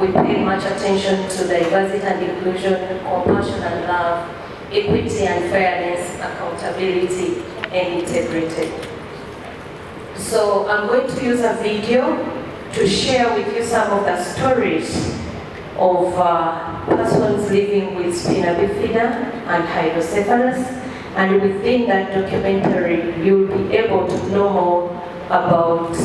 We pay much attention to diversity and inclusion, compassion and love, equity and fairness, accountability and integrity. So I'm going to use a video to share with you some of the stories of persons living with spina bifida and hydrocephalus, and within that documentary you'll be able to know more about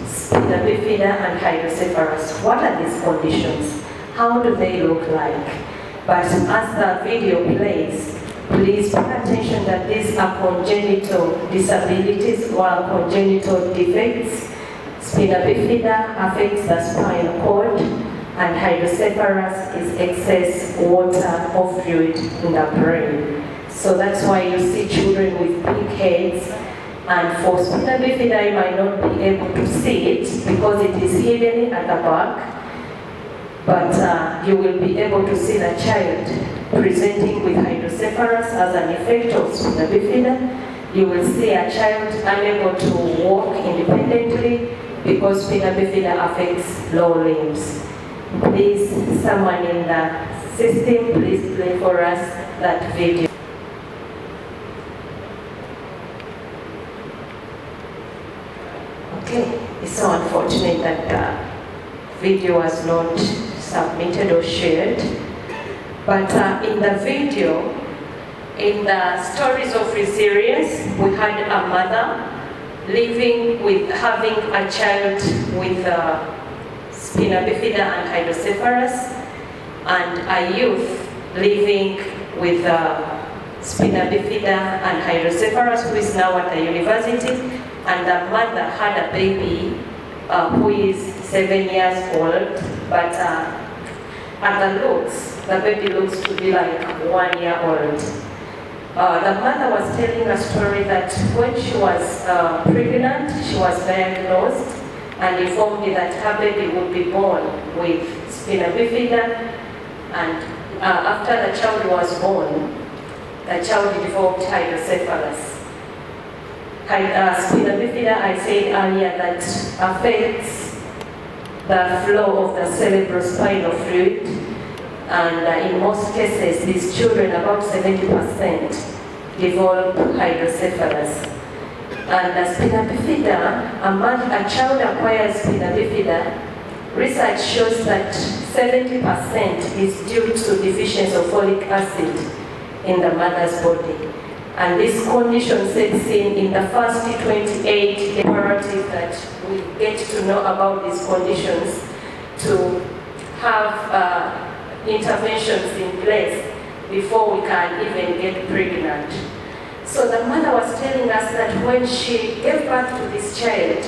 spina bifida and hydrocephalus. What are these conditions? How do they look like? But as the video plays, please pay attention that these are congenital disabilities or congenital defects. Spina bifida affects the spinal cord, and hydrocephalus is excess water or fluid in the brain. So that's why you see children with big heads, and for spina bifida you might not be able to see it because it is hidden at the back, but you will be able to see the child presenting with hydrocephalus as an effect of spina bifida. You will see a child unable to walk independently because spina bifida affects lower limbs. Please, someone in the system, please play for us that video. Okay, it's so unfortunate that the video was not submitted or shared. But in the video, in the stories of resilience, we had a mother living with having a child with spina bifida and hydrocephalus, and a youth living with spina bifida and hydrocephalus who is now at the university, and the mother had a baby who is 7 years old, but at the looks, the baby looks to be like 1 year old. The mother was telling a story that when she was pregnant, she was diagnosed and informed that her baby would be born with spina bifida, and after the child was born, the child developed hydrocephalus. Spina bifida, I said earlier, that affects the flow of the cerebrospinal fluid, and in most cases, these children, about 70%, develop hydrocephalus. And the spina bifida, a child acquires spina bifida, research shows that 70% is due to deficiency of folic acid in the mother's body. And this condition sets in the first 28 imperative that we get to know about these conditions to have interventions in place before we can even get pregnant. So the mother was telling us that when she gave birth to this child,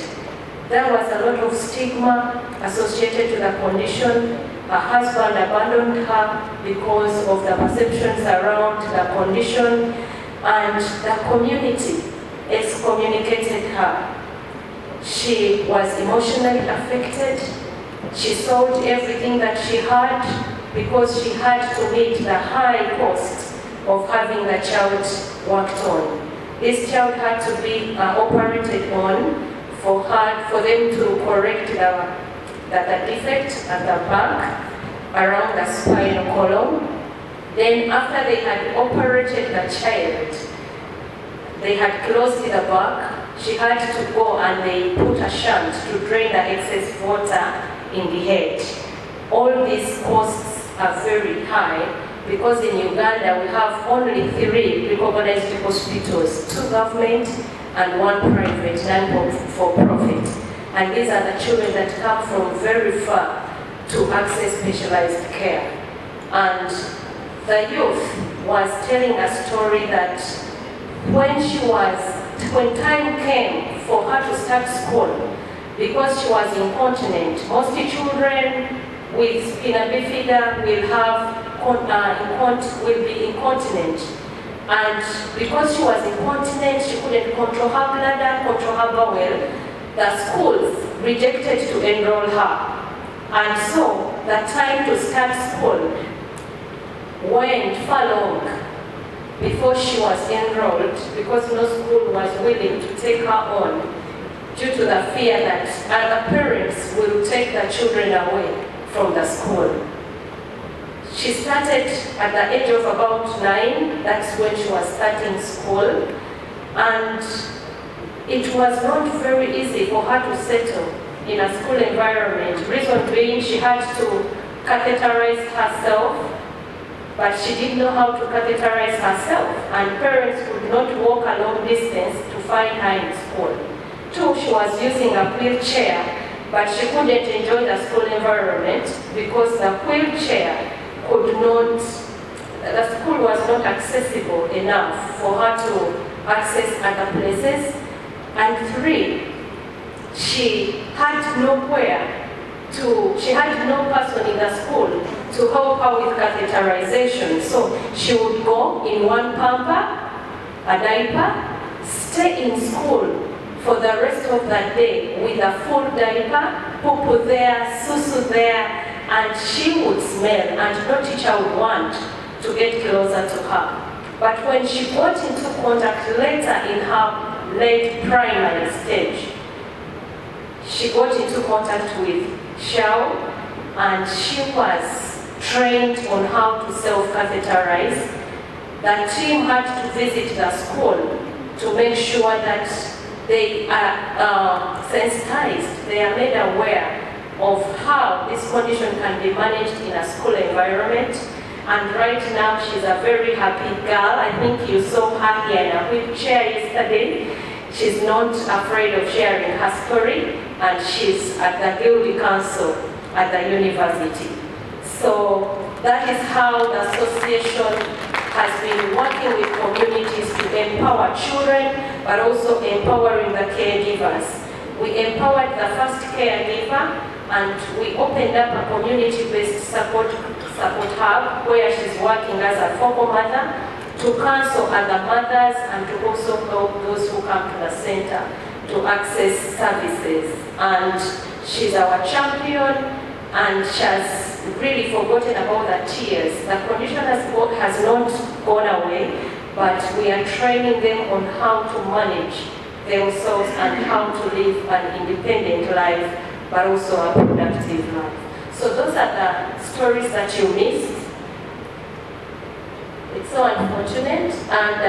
there was a lot of stigma associated to the condition. Her husband abandoned her because of the perceptions around the condition, and the community excommunicated her. She was emotionally affected. She sold everything that she had because she had to meet the high cost of having the child worked on. This child had to be operated on for them to correct the defect at the back around the spinal column. Then after they had operated the child, they had closed the back, she had to go and they put a shunt to drain the excess water in the head. All these costs are very high because in Uganda we have only 3 recognized hospitals, 2 government and 1 private, none for profit. And these are the children that come from very far to access specialized care. And the youth was telling a story that when time came for her to start school, because she was incontinent, most children with spina bifida will be incontinent. And because she was incontinent, she couldn't control her bladder, control her bowel. The schools rejected to enroll her. And so the time to start school went far long before she was enrolled, because no school was willing to take her on due to the fear that other parents will take the children away from the school. She started at the age of about 9, that's when she was starting school, and it was not very easy for her to settle in a school environment. Reason being, she had to catheterize herself, but she didn't know how to catheterize herself, and parents could not walk a long distance to find her in school. 2, she was using a wheelchair, but she couldn't enjoy the school environment because the wheelchair could not, the school was not accessible enough for her to access other places. And 3, she had nowhere to, she had no person in the school to help her with catheterization. So she would go in one pamper, a diaper, stay in school for the rest of the day with a full diaper, poo-poo there, susu there, and she would smell, and no teacher would want to get closer to her. But when she got into contact later in her late primary stage, she got into contact with Shao, and she was trained on how to self-catheterize. The team had to visit the school to make sure that they are sensitized, they are made aware of how this condition can be managed in a school environment. And right now she's a very happy girl. I think you saw her here in a wheelchair yesterday. She's not afraid of sharing her story, and she's at the Guilty Council at the university. So that is how the association has been working with communities to empower children, but also empowering the caregivers. We empowered the first caregiver, and we opened up a community-based support hub where she's working as a focal mother to counsel other mothers and to also help those who come to the center to access services. And she's our champion, and she has really forgotten about the tears. The condition has not gone away, but we are training them on how to manage themselves and how to live an independent life, but also a productive life. So those are the stories that you missed. It's so unfortunate, and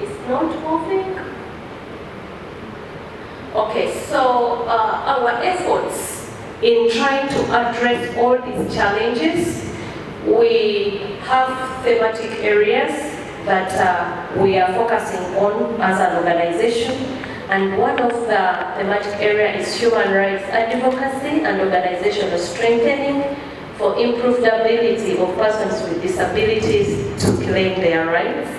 it's not moving. Okay, so our efforts in trying to address all these challenges, we have thematic areas that we are focusing on as an organization, and one of the thematic areas is human rights advocacy and organizational strengthening for improved ability of persons with disabilities to claim their rights.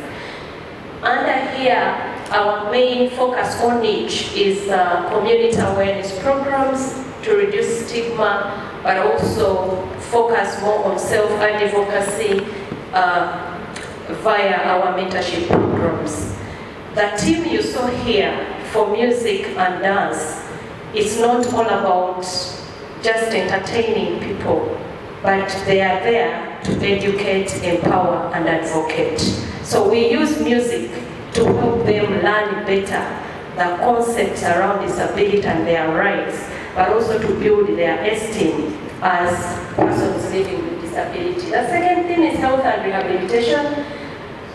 Under here, our main focus on each is community awareness programs to reduce stigma, but also focus more on self-advocacy via our mentorship programs. The team you saw here for music and dance is not all about just entertaining people, but they are there to educate, empower, and advocate. So we use music to help them learn better the concepts around disability and their rights, but also to build their esteem as persons living with disability. The second thing is health and rehabilitation,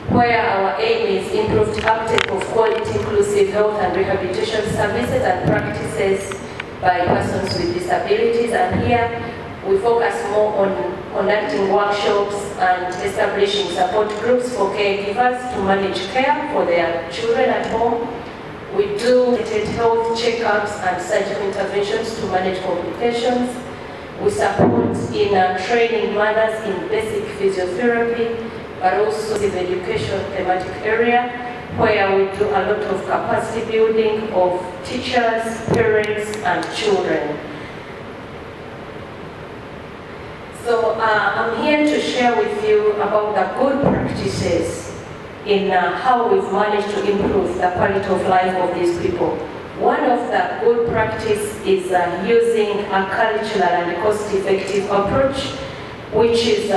where our aim is improved uptake of quality, inclusive health and rehabilitation services and practices by persons with disabilities. And here we focus more on conducting workshops and establishing support groups for caregivers to manage care for their children at home. We do health checkups and surgical interventions to manage complications. We support in training mothers in basic physiotherapy, but also in the education thematic area, where we do a lot of capacity building of teachers, parents, and children. So I'm here to share with you about the good practices in how we've managed to improve the quality of life of these people. One of the good practices is using a cultural and cost-effective approach which is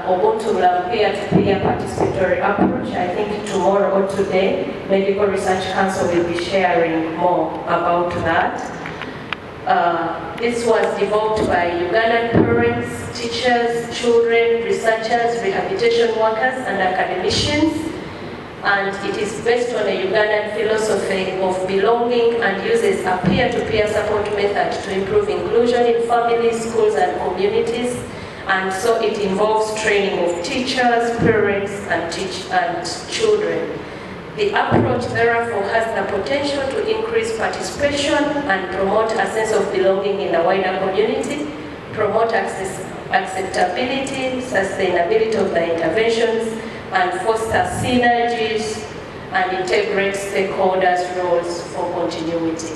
Ubuntu peer-to-peer participatory approach. I think tomorrow or today, Medical Research Council will be sharing more about that. This was developed by Ugandan parents, teachers, children, researchers, rehabilitation workers, and academicians. And it is based on a Ugandan philosophy of belonging and uses a peer-to-peer support method to improve inclusion in families, schools, and communities. And so it involves training of teachers, parents, and children. The approach, therefore, has the potential to increase participation and promote a sense of belonging in the wider community, promote acceptability, sustainability of the interventions, and foster synergies and integrate stakeholders' roles for continuity.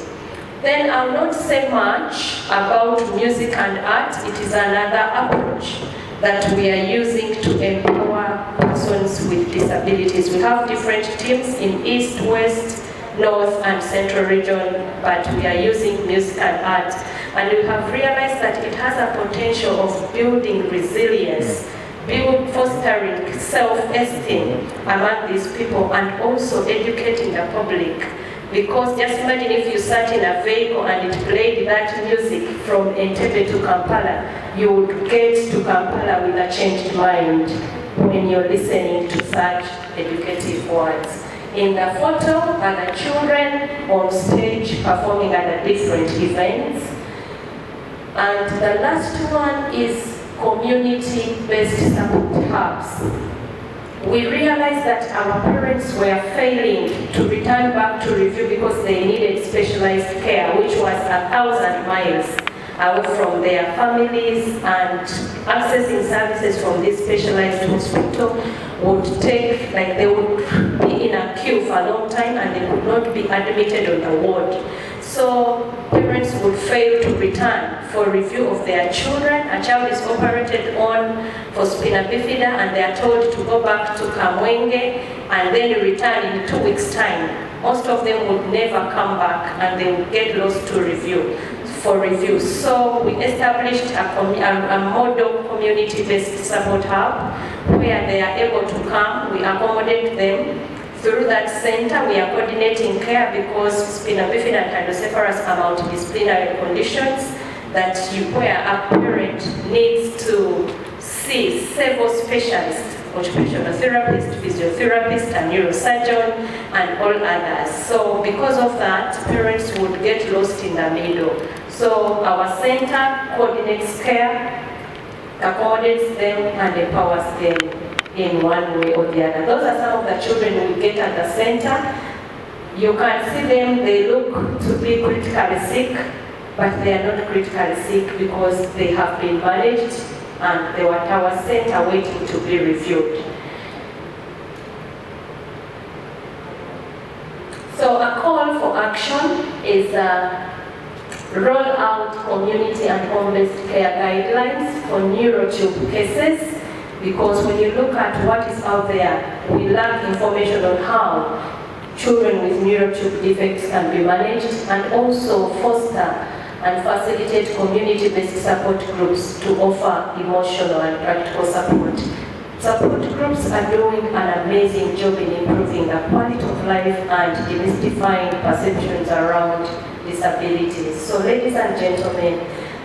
Then I'll not say much about music and art. It is another approach that we are using to empower persons with disabilities. We have different teams in East, West, North, and Central region, but we are using music and art. And we have realized that it has a potential of building resilience, fostering self-esteem among these people, and also educating the public. Because just imagine if you sat in a vehicle and it played that music from Entebbe to Kampala, you would get to Kampala with a changed mind when you're listening to such educative words. In the photo are the children on stage performing at the different events. And the last one is community-based support hubs. We realized that our parents were failing to return back to review because they needed specialized care, which was 1,000 miles away from their families, and accessing services from this specialized hospital would take, like they would be in a queue for a long time and they could not be admitted on the ward. So parents would fail to return for review of their children. A child is operated on for spina bifida and they are told to go back to Kamwenge and then return in 2 weeks' time. Most of them would never come back and they would get lost to review. So we established a model community-based support hub where they are able to come. We accommodate them. Through that center, we are coordinating care because spina bifida and hydrocephalus are multidisciplinary conditions where a parent needs to see several specialists, occupational therapist, physiotherapist, and neurosurgeon, and all others. So because of that, parents would get lost in the middle. So our center coordinates care, accommodates them, and empowers them in one way or the other. Those are some of the children we get at the center. You can see them, they look to be critically sick, but they are not critically sick because they have been managed and they were at our center waiting to be reviewed. So a call for action is roll out community and home-based care guidelines for neurotube cases. Because when you look at what is out there, we lack information on how children with neurotube defects can be managed, and also foster and facilitate community-based support groups to offer emotional and practical support. Support groups are doing an amazing job in improving the quality of life and demystifying perceptions around disabilities. So ladies and gentlemen,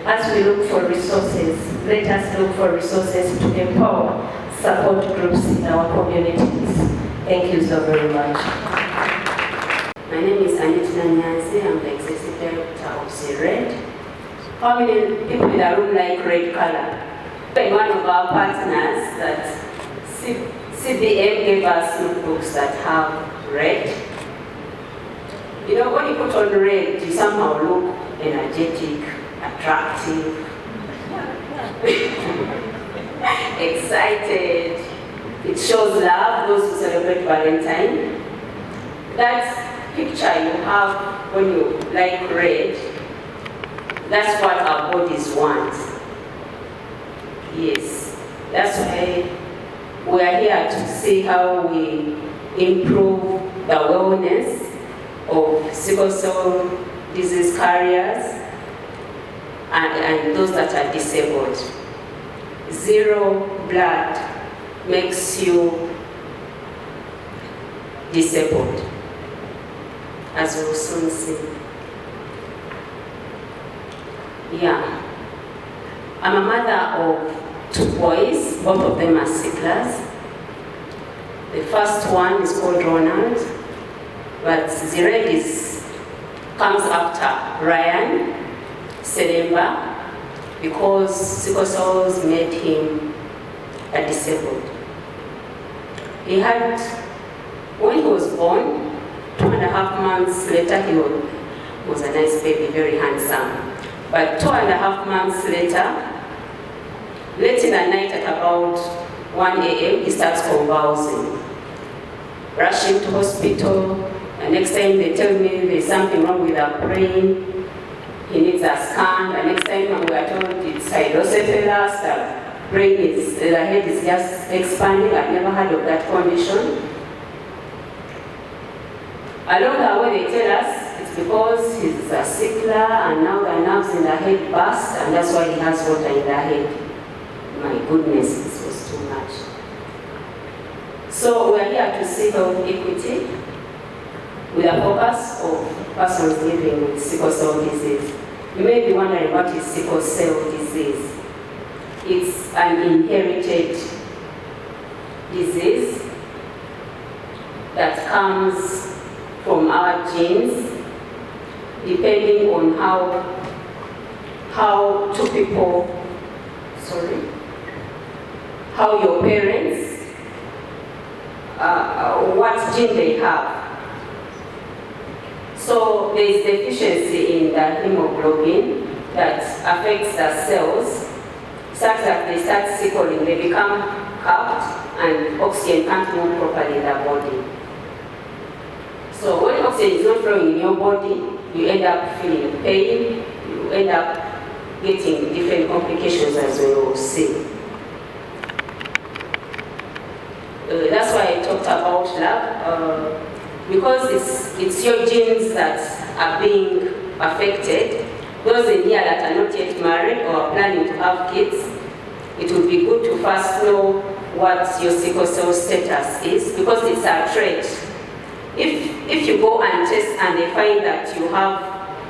as we look for resources, let us look for resources to empower support groups in our communities. Thank you so very much. My name is Anita Nyanzi. I'm the executive director of CBID. How many people in the room like red color? One of our partners that CBM gave us notebooks that have red. You know, when you put on red, you somehow look energetic, attractive, excited. It shows love, those who celebrate Valentine. That picture you have when you like red, that's what our bodies want. Yes, that's why we are here to see how we improve the wellness of sickle cell disease carriers and those that are disabled. zero blood makes you disabled, as we'll soon see. Yeah. I'm a mother of 2 boys, both of them are sicklers. The first one is called Ronald, but the red comes after Ryan Seremba, because sickle cells made him a disabled. He had, when he was born, 2.5 months later, he was a nice baby, very handsome. But 2.5 months later, late in the night at about 1 a.m., he starts convulsing. Rush him to hospital, and next time they tell me there's something wrong with the brain, he needs a scan. The next time we are told it's hydrocephalus, the head is just expanding. I've never heard of that condition. Along the way they tell us it's because he's a sickler and now the nerves in the head burst and that's why he has water in the head. My goodness, this was too much. So we are here to see health equity with a focus of persons living with sickle cell disease. You may be wondering what is sickle cell disease. It's an inherited disease that comes from our genes, depending on how your parents, what gene they have. So there is deficiency in the hemoglobin that affects the cells, such that they start sickling, they become cupped, and oxygen can't move properly in the body. So when oxygen is not flowing in your body, you end up feeling pain, you end up getting different complications, as we will see. That's why I talked about love, because it's your genes that are being affected. Those in here that are not yet married or are planning to have kids, it would be good to first know what your sickle cell status is, because it's a trait. If you go and test and they find that you have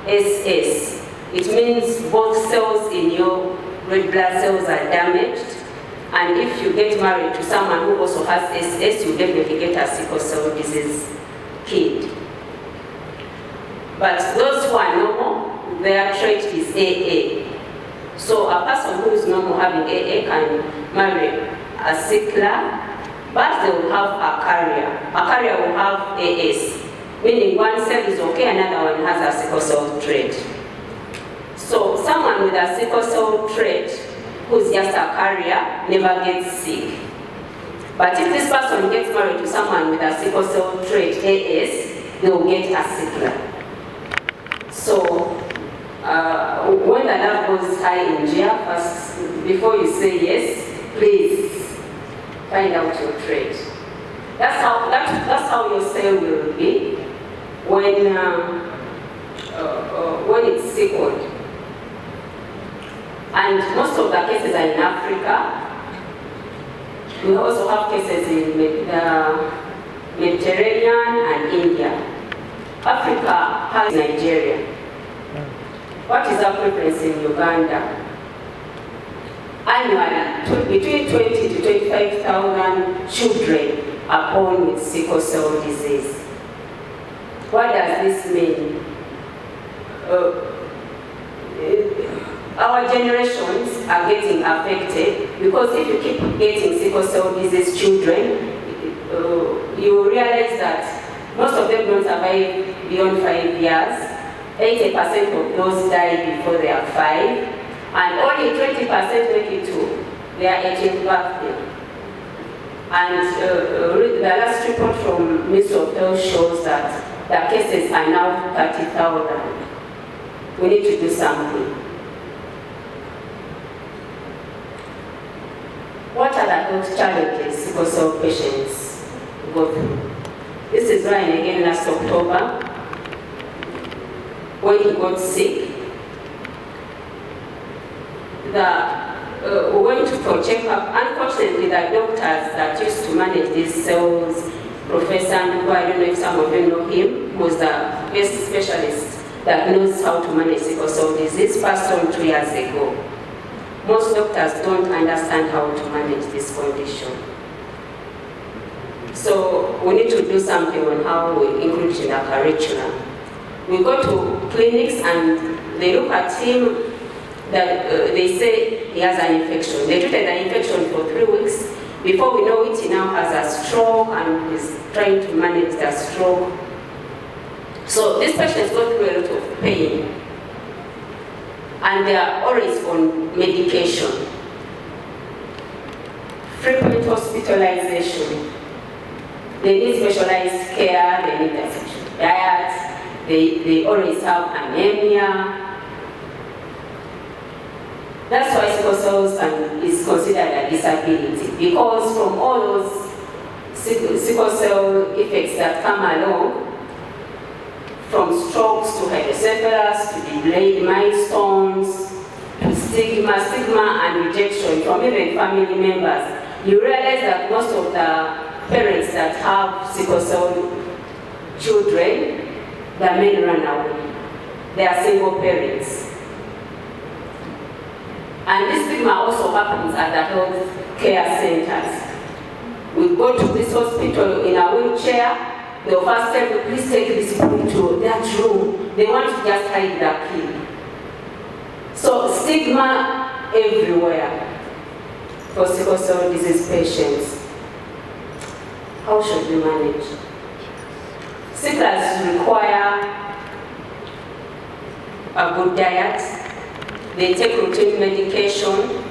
SS, it means both cells in your red blood cells are damaged. And if you get married to someone who also has SS, you definitely get a sickle cell disease kid. But those who are normal, their trait is AA. So a person who is normal having AA can marry a sickler, but they will have a carrier. A carrier will have AS, meaning one cell is okay, another one has a sickle cell trait. So someone with a sickle cell trait who's just a carrier never gets sick. But if this person gets married to someone with a sickle cell trait AS, they will get a sickler. So when the love goes high in GIA, first, before you say yes, please find out your trait. That's how your cell will be when it's sickled. And most of the cases are in Africa. We also have cases in the Mediterranean and India. Africa has Nigeria. What is our preference in Uganda? Annually, between 20 to 25,000 children are born with sickle cell disease. What does this mean? Our generations are getting affected because if you keep getting sickle cell disease children, you realize that most of them don't survive beyond 5 years. 80% of those die before they are 5, and only 20% make it to their 18th birthday. And the last report from Ministry of Health shows that the cases are now 30,000. We need to do something. What are the health challenges sickle cell patients go through? This is Ryan again last October, when he got sick. we went for checkup. Unfortunately, the doctors that used to manage these cells, Professor Ndugu, I don't know if some of you know him, was the best specialist that knows how to manage sickle cell disease, passed on 2 years ago. Most doctors don't understand how to manage this condition. So we need to do something on how we include it in the curriculum. We go to clinics and they look at him, that they say he has an infection. They treated the infection for 3 weeks. Before we know it, he now has a stroke and is trying to manage the stroke. So these patients go through a lot of pain. And they are always on medication. Frequent hospitalization. They need specialized care, they need a special diet, they always have anemia. That's why sickle cell is considered a disability, because from all those sickle cell effects that come along, from strokes to hydrocephalus to delayed milestones to stigma and rejection from even family members, you realize that most of the parents that have sickle cell children, the men run away. They are single parents. And this stigma also happens at the health care centers. We go to this hospital in a wheelchair, they'll first tell you, please take this boy to that room. They want to just hide the kid. So stigma everywhere for sickle cell disease patients. How should we manage? Sicklers require a good diet. They take routine medication.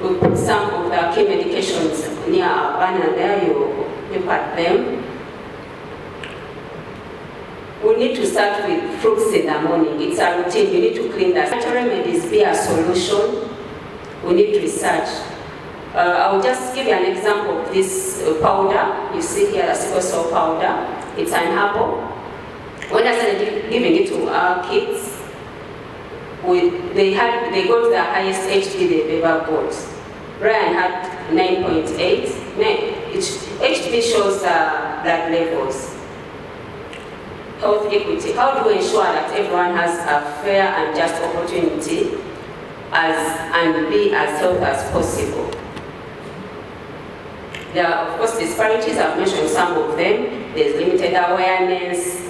We put some of the key medications near our banner there, you look at them. We need to start with fruits in the morning. It's a routine. You need to clean that. Natural remedies be a solution. We need research. I'll just give you an example of this powder. You see here, the sickle cell powder. It's an herbal. When I started giving it to our kids, they got the highest HB they've ever got. Brian had 9.8. HB shows blood levels. Health equity. How do we ensure that everyone has a fair and just opportunity and be as healthy as possible? There are, of course, disparities. I've mentioned some of them. There's limited awareness.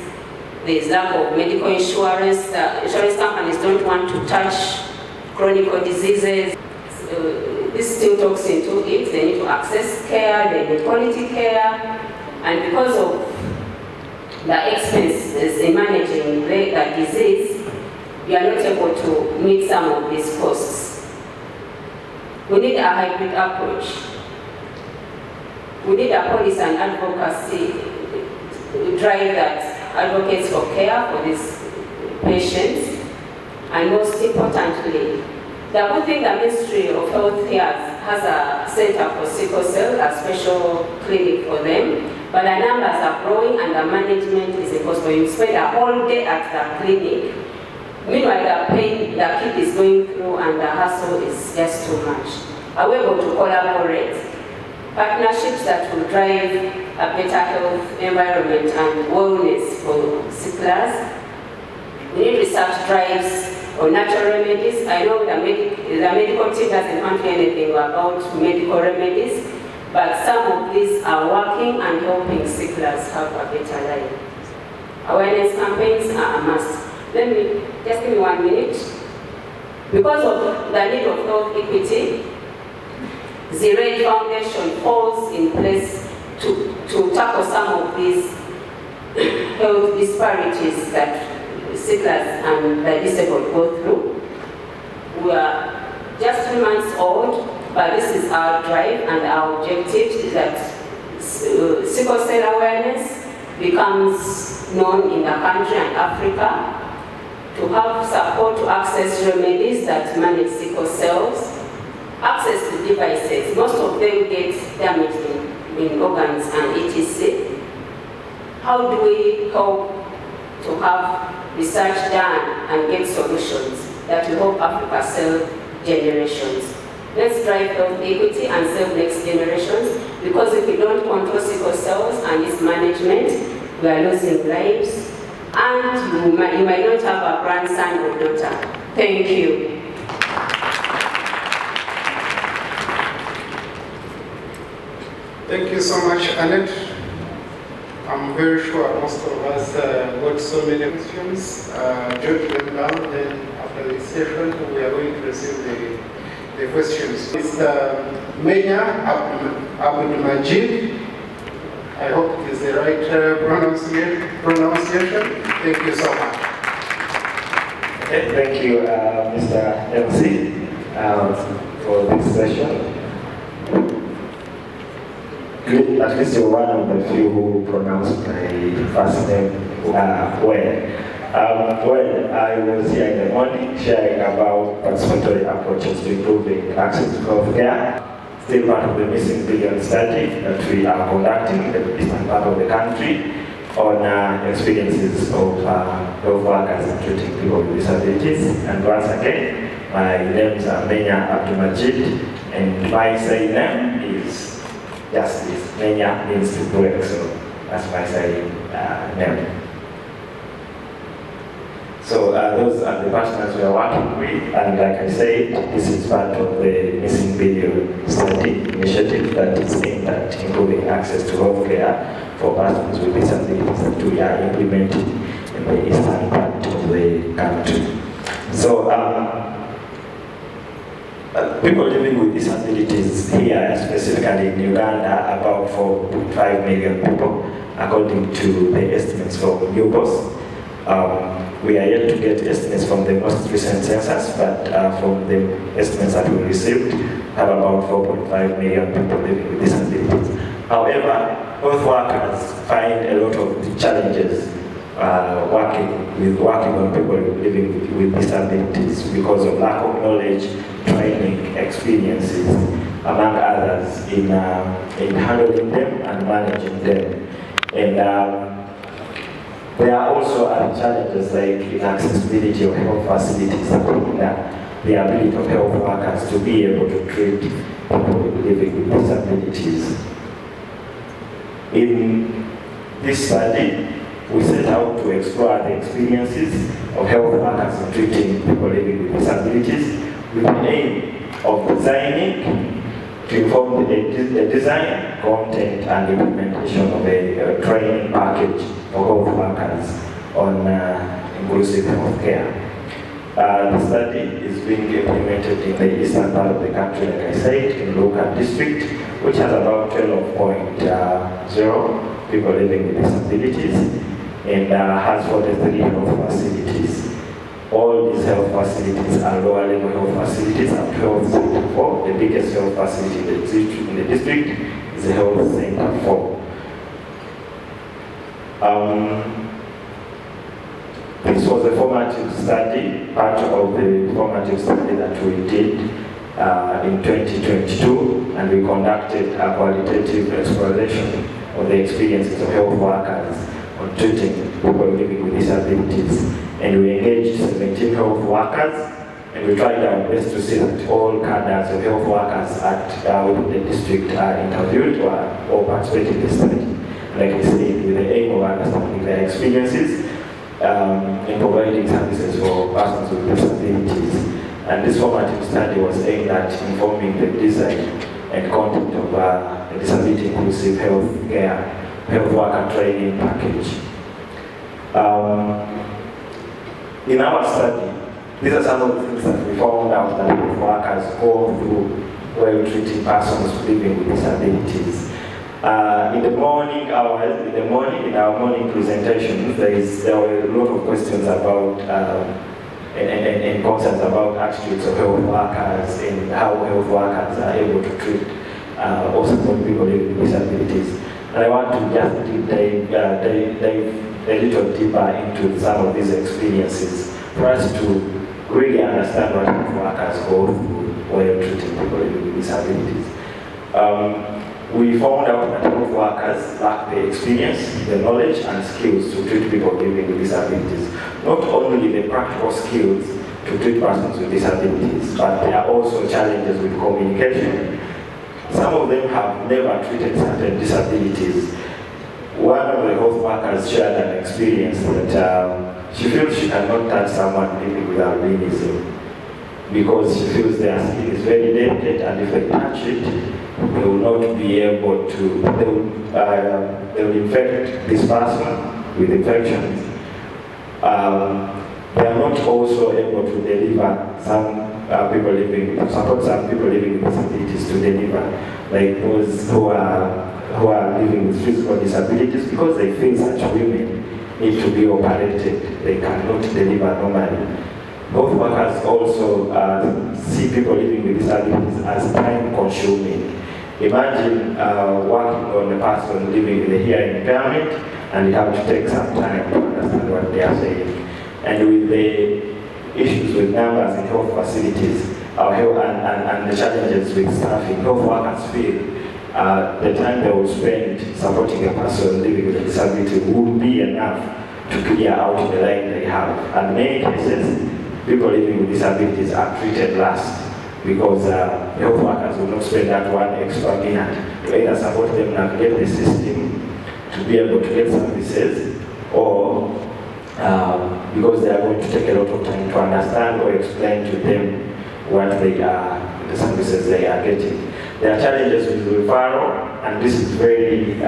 There's lack of medical insurance. The insurance companies don't want to touch chronic diseases. This still talks into it. They need to access care. They need quality care. And because of the expenses in managing the disease, you are not able to meet some of these costs. We need a hybrid approach. We need a policy and advocacy drive that advocates for care for these patients. And most importantly, the good thing the Ministry of Health here has a center for sickle cell, a special clinic for them. But the numbers are growing and the management is impossible. You spend a whole day at the clinic. Meanwhile, the pain the kid is going through and the hassle is just too much. Are we able to collaborate? Partnerships that will drive a better health environment and wellness for sicklers. We need research drives on natural remedies. I know the medical team doesn't want to hear anything about medical remedies, but some of these are working and helping sicklers have a better life. Awareness campaigns are a must. Just give me 1 minute. Because of the need of health equity, the RED Foundation falls in place to tackle some of these health disparities that sicklers and the disabled go through. We are just 3 months old, but this is our drive and our objective is that sickle cell awareness becomes known in the country and Africa, to have support to access remedies that manage sickle cells, access to devices. Most of them get damaged in organs and etc. How do we help to have research done and get solutions that will help Africa cell generations? Let's drive health equity and save next generations, because if we don't control sickle cells and its management, we are losing lives, and you might not have a grandson or daughter. Thank you. Thank you so much, Annette. I'm very sure most of us got so many questions. Jot them down, then after this session, we are going to receive the questions. It's Menya Abdul-Majid. I hope it is the right pronunciation. Thank you so much. Okay, thank you, Mr. MC, for this session. At least you're one of the few who pronounced my first name well. Well, I was here in the morning sharing about participatory approaches to improving access to health care. Still part of the missing billion study that we are conducting in the eastern part of the country on experiences of health workers in treating people with disabilities. And once again, my name is Menya Abdul-Majid, and my say name is just this. Menya means to break, so that's my say name. So those are the partners we are working with, and like I said, this is part of the Missing Billion Study initiative that is aimed at improving access to health care for persons with disabilities that we are implementing in the eastern part of the country. So people living with disabilities here, specifically in Uganda, about 4.5 million people, according to the estimates from UBOS. We are yet to get estimates from the most recent census, but from the estimates that we received, have about 4.5 million people living with disabilities. However, health workers find a lot of challenges working on people living with disabilities because of lack of knowledge, training, experiences, among others, in handling them and managing them. And there are also other challenges like inaccessibility of health facilities, including the ability of health workers to be able to treat people living with disabilities. In this study, we set out to explore the experiences of health workers in treating people living with disabilities with the aim of designing to inform the design, content, and implementation of a training package for health workers on inclusive health care. The study is being implemented in the eastern part of the country, like I said, in local district, which has about 12.0 people living with disabilities, and has 43 health facilities. All these health facilities are lower level health facilities. At Health Center 4, the biggest health facility in the district is the Health Center 4. This was a formative study, part of the formative study that we did in 2022, and we conducted a qualitative exploration of the experiences of health workers on treating people living with disabilities. And we engaged 17 health workers, and we tried our best to see that all cadres of health workers within the district are interviewed or participated in the study. Like I said, with the aim of understanding their experiences in providing services for persons with disabilities. And this formative study was aimed at informing the design and content of a disability inclusive health care, health worker training package. In our study, these are some of the things that we found out that health workers go through while treating persons living with disabilities. In the morning hours, in our morning presentations, there were a lot of questions about and concerns about attitudes of health workers and how health workers are able to treat or support people living with disabilities. And I want to just dive a little deeper into some of these experiences for us to really understand what health workers go through while treating people living with disabilities. We found out that health workers lack the experience, the knowledge, and skills to treat people living with disabilities. Not only the practical skills to treat persons with disabilities, but there are also challenges with communication. Some of them have never treated certain disabilities. One of the health workers shared an experience that she feels she cannot touch someone living with albinism because she feels their skin is very delicate, and if they touch it, they will not be able to, they will infect this person with infections. They are not also able to deliver support some people living with disabilities to deliver, like those who are living with physical disabilities, because they feel such women need to be operated. They cannot deliver normally. Health workers also see people living with disabilities as time consuming. Imagine working on a person living with a hearing impairment, and you have to take some time to understand what they are saying. And with the issues with numbers in health facilities and the challenges with staffing, health workers feel the time they will spend supporting a person living with a disability will be enough to clear out the line they have. And in many cases, people living with disabilities are treated last because health workers will not spend that one extra minute to either support them navigate the system to be able to get services, or because they are going to take a lot of time to understand or explain to them what they are, the services they are getting. There are challenges with referral, and this is very,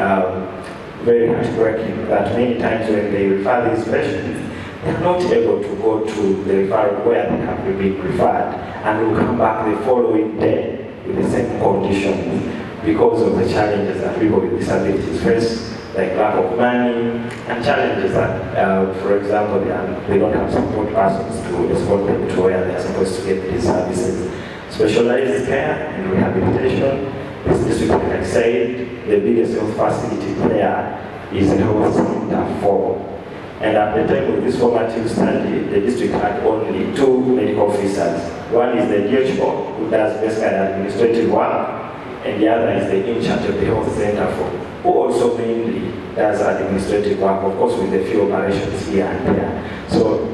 very heartbreaking that many times when they refer these patients, they are not able to go to the referral where they have been referred, and will come back the following day with the same conditions because of the challenges that people with disabilities face, like lack of money, and challenges that, for example, they don't have support persons to escort them to where they are supposed to get these services. Specialized care and rehabilitation. This district, like I said, the biggest health facility there is a health center 4. And at the time of this formative study, the district had only 2 medical officers. One is the DHO, who does basically administrative work, and the other is the in charge of the health center 4, who also mainly does administrative work, of course with a few operations here and there. So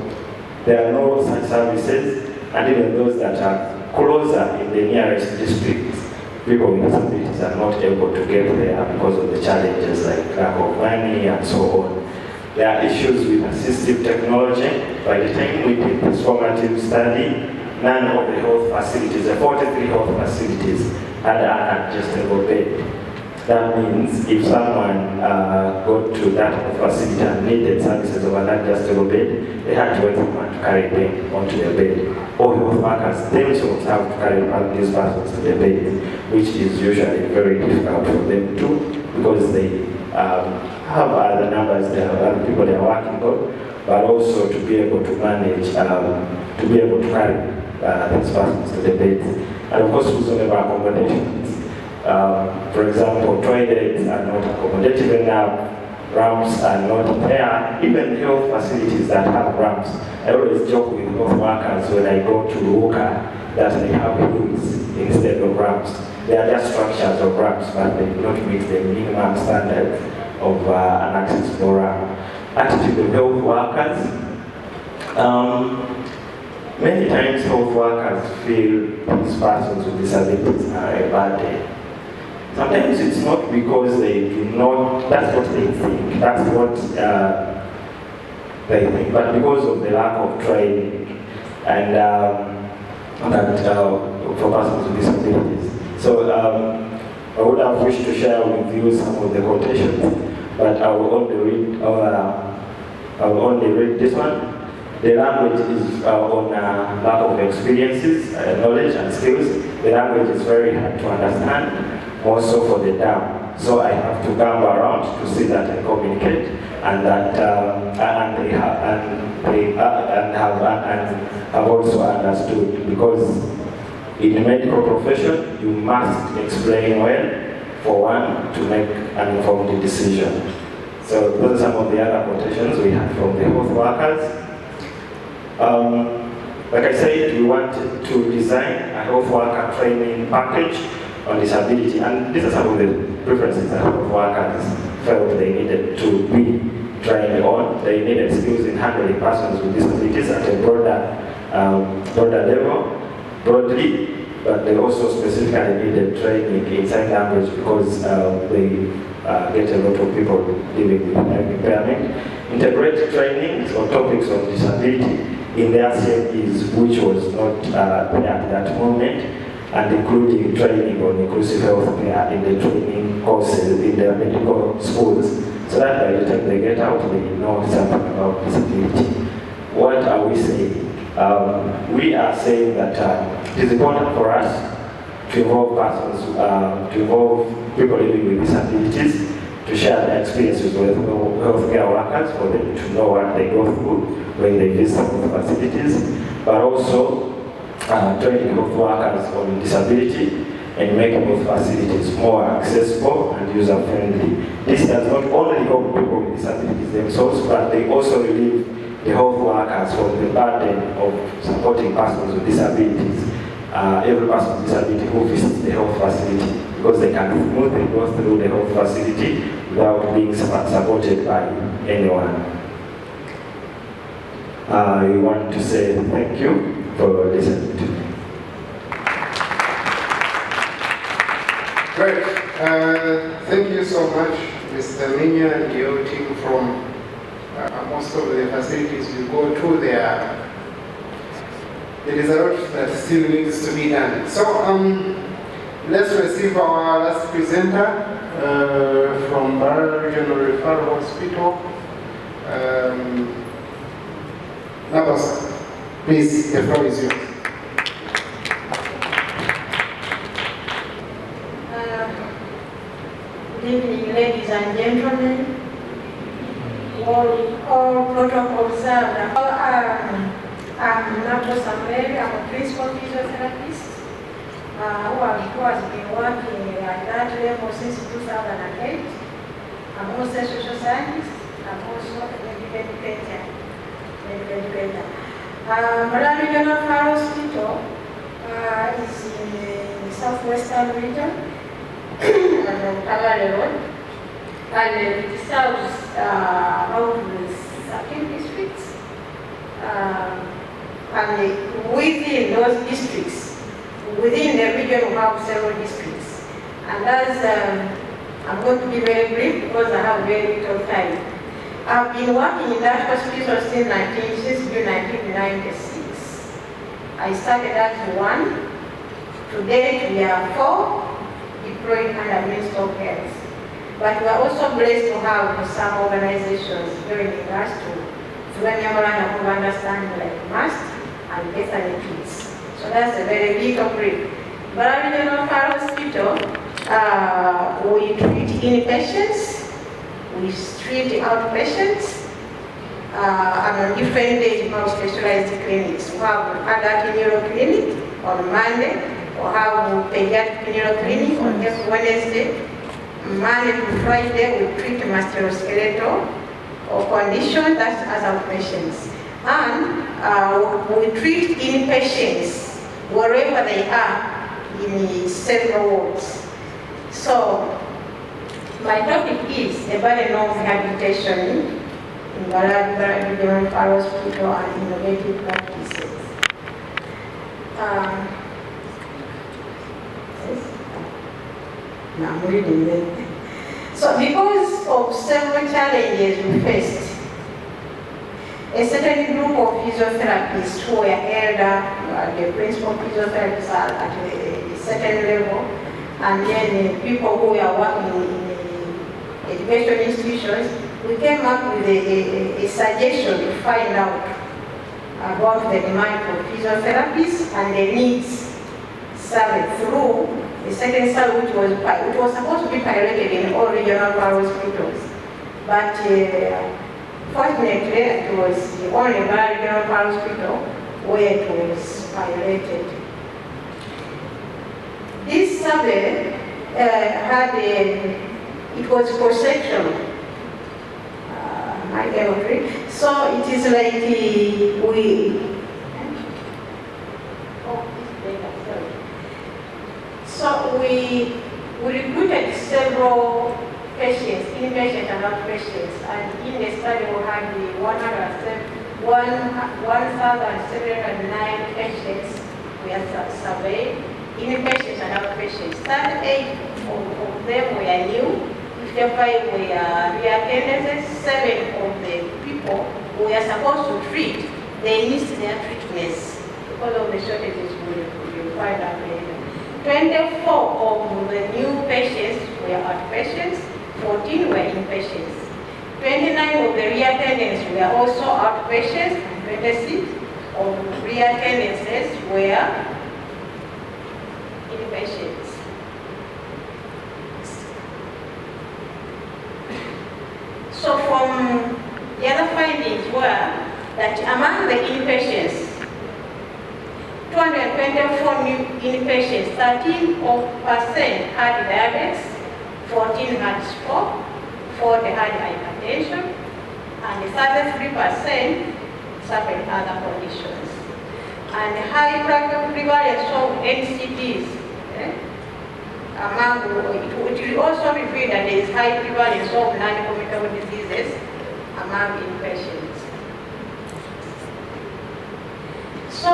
there are no such services, and even those that are closer in the nearest districts, people with disabilities are not able to get there because of the challenges like lack of money and so on. There are issues with assistive technology. By the time we did this formative study, none of the health facilities, the 43 health facilities, had an adjustable bed. That means if someone got to that health facility and needed services of an adjustable bed, they had to wait someone to carry them onto their bed. Or health workers themselves have to carry these persons to their bed, which is usually very difficult for them too, because they have other numbers, they have other people they are working on, but also to be able to manage, to be able to carry these persons to the beds. And of course, reasonable accommodations. For example, toilets are not accommodative enough, ramps are not there. Even health facilities that have ramps, I always joke with health workers when I go to Ruka that they have hills instead of ramps. They are just structures of ramps, but they do not meet the minimum standards of an accessible ramp. Attitude of health workers. Many times health workers feel these persons with disabilities are a burden. Sometimes it's not because they do not, that's what they think, that's what they think, but because of the lack of training and for persons with disabilities. So I would have wished to share with you some of the quotations, but I will only read this one. The language is on lack of experiences, knowledge and skills. The language is very hard to understand. Also for the deaf, so I have to come around to see that I communicate, and that have also understood, because in the medical profession you must explain well for one to make an informed decision. So those are some of the other quotations we had from the health workers. Like I said, we wanted to design a health worker training package on disability, and these are some of the preferences that health workers felt they needed to be trained on. They needed skills in handling persons with disabilities at a broader broadly, but they also specifically needed training in sign language because they get a lot of people living with hearing impairment. Integrated trainings on topics of disability in their CMEs, which was not there at that moment, and including training on inclusive healthcare in the training courses in their medical schools, so that by the time they get out, they know something about disability. What are we saying? We are saying that it is important for us to involve persons, to involve people living with disabilities, to share their experiences with healthcare workers, for them to know what they go through when they visit health facilities, but also training health workers on disability and making health facilities more accessible and user-friendly. This does not only help people with disabilities themselves, but they also relieve the health workers from the burden of supporting persons with disabilities. Every person with disability who visits the health facility, because they can smoothly go through the health facility without being supported by anyone. I want to say thank you for listening to me. Great. Thank you so much, Mr. Minya and your team from most of the facilities you go to there. There is a lot that still needs to be done. So let's receive our last presenter from Barra Regional Referral Hospital. Nabas, please, the floor is yours. Good evening, ladies and gentlemen. All protocol observed. I'm Nabas Ameri. I'm a principal physiotherapist who has been working at that level since 2008. I'm also a social scientist. I'm also a medical educator. Mara Regional Referral Hospital is in the southwestern region, on Tabale Road, and it serves about 13 districts. And within those districts, within the region, we have several districts. And as I'm going to be very brief because I have very little time. I've been working in that hospital since June 1996. I started as one. Today we are 4 deployed under Ministry of Health. But we are also blessed to have some organizations joining us to a memorandum of understanding like MAST and Bethany Kids. So that's a very little brief. But Regional Referral Hospital, we treat inpatients, we treat outpatients, and on different days we have specialized clinics. We have adult neuro clinic on Monday, we have pediatric neuro clinic on Wednesday. Monday to Friday we treat musculoskeletal or condition, that's as outpatients. And we treat inpatients wherever they are in several wards. So my topic is the burden of rehabilitation in Barra Regional Referral Hospital and innovative practices. Now I'm reading it. So because of several challenges we faced, a certain group of physiotherapists who were elder, the principal physiotherapists are at a certain level, and then people who were working in education institutions, we came up with a suggestion to find out about the demand for physiotherapists and the needs served through the second survey, which was supposed to be piloted in all regional hospitals. But fortunately, it was the only regional hospital where it was piloted. This survey it was cross-sectional. So it is like So we recruited several patients, inpatients and outpatients, and in the study we had the 1,709 patients were surveyed, inpatients and outpatients. 38 of them were new, 55 were reattendances, 7 of the people who were supposed to treat, they missed their treatments because of the shortages we'll find out later. 24 of the new patients were outpatients, 14 were inpatients. 29 of the reattendances were also outpatients, and 26 of reattendances were inpatients. So from the other findings were that among the inpatients, 224 new inpatients, 13% had diabetes, 14 had stroke, 40 had hypertension, and 33% suffered other conditions. And high prevalence of NCDs, it will also reveal that there is high prevalence of non-communicable diseases among inpatients. So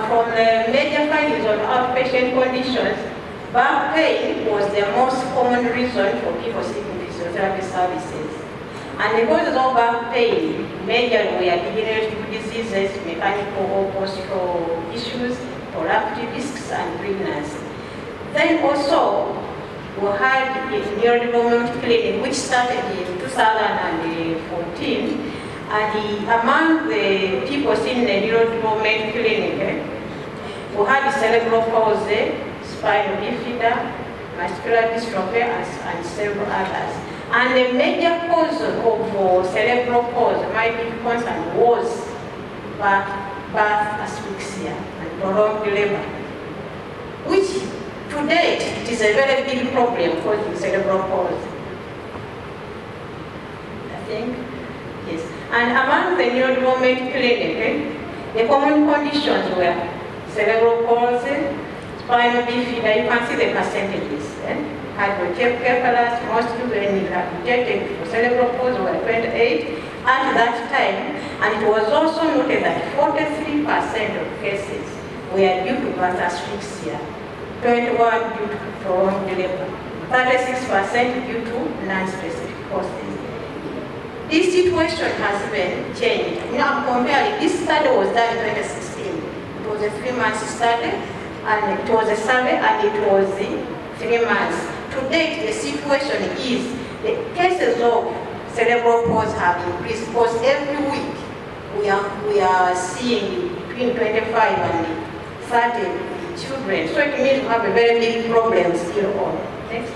from the major findings on outpatient conditions, back pain was the most common reason for people seeking physiotherapy services. And the causes of back pain majorly were degenerative diseases, mechanical or postural issues, prolaptic discs, and pregnancy. Then also, we had a neurodevelopment clinic which started in 2014. And among the people seen in the neurodevelopment clinic, we had cerebral palsy, spinal bifida, muscular dystrophy, and several others. And the major cause of cerebral palsy, my big concern, was birth asphyxia and prolonged labor, which to date it is a very big problem causing cerebral palsy. I think, yes. And among the neurodevelopment clinic, the common conditions were cerebral palsy, spinal bifida. You can see the percentages. Hydrocephalus, mostly when you have rejected for cerebral palsy were 28 at that time, and it was also noted that 43% of cases were due to birth asphyxia, 21% due to prolonged labor, 36% due to non-specific causes. This situation has been changed. Now I'm comparing, this study was done in 2016. It was a 3-month study, and it was a survey, and it was 3 months. To date, the situation is the cases of cerebral palsy have increased because every week we are seeing between 25 and 30 children. So it means we have a very big problem still on. Next.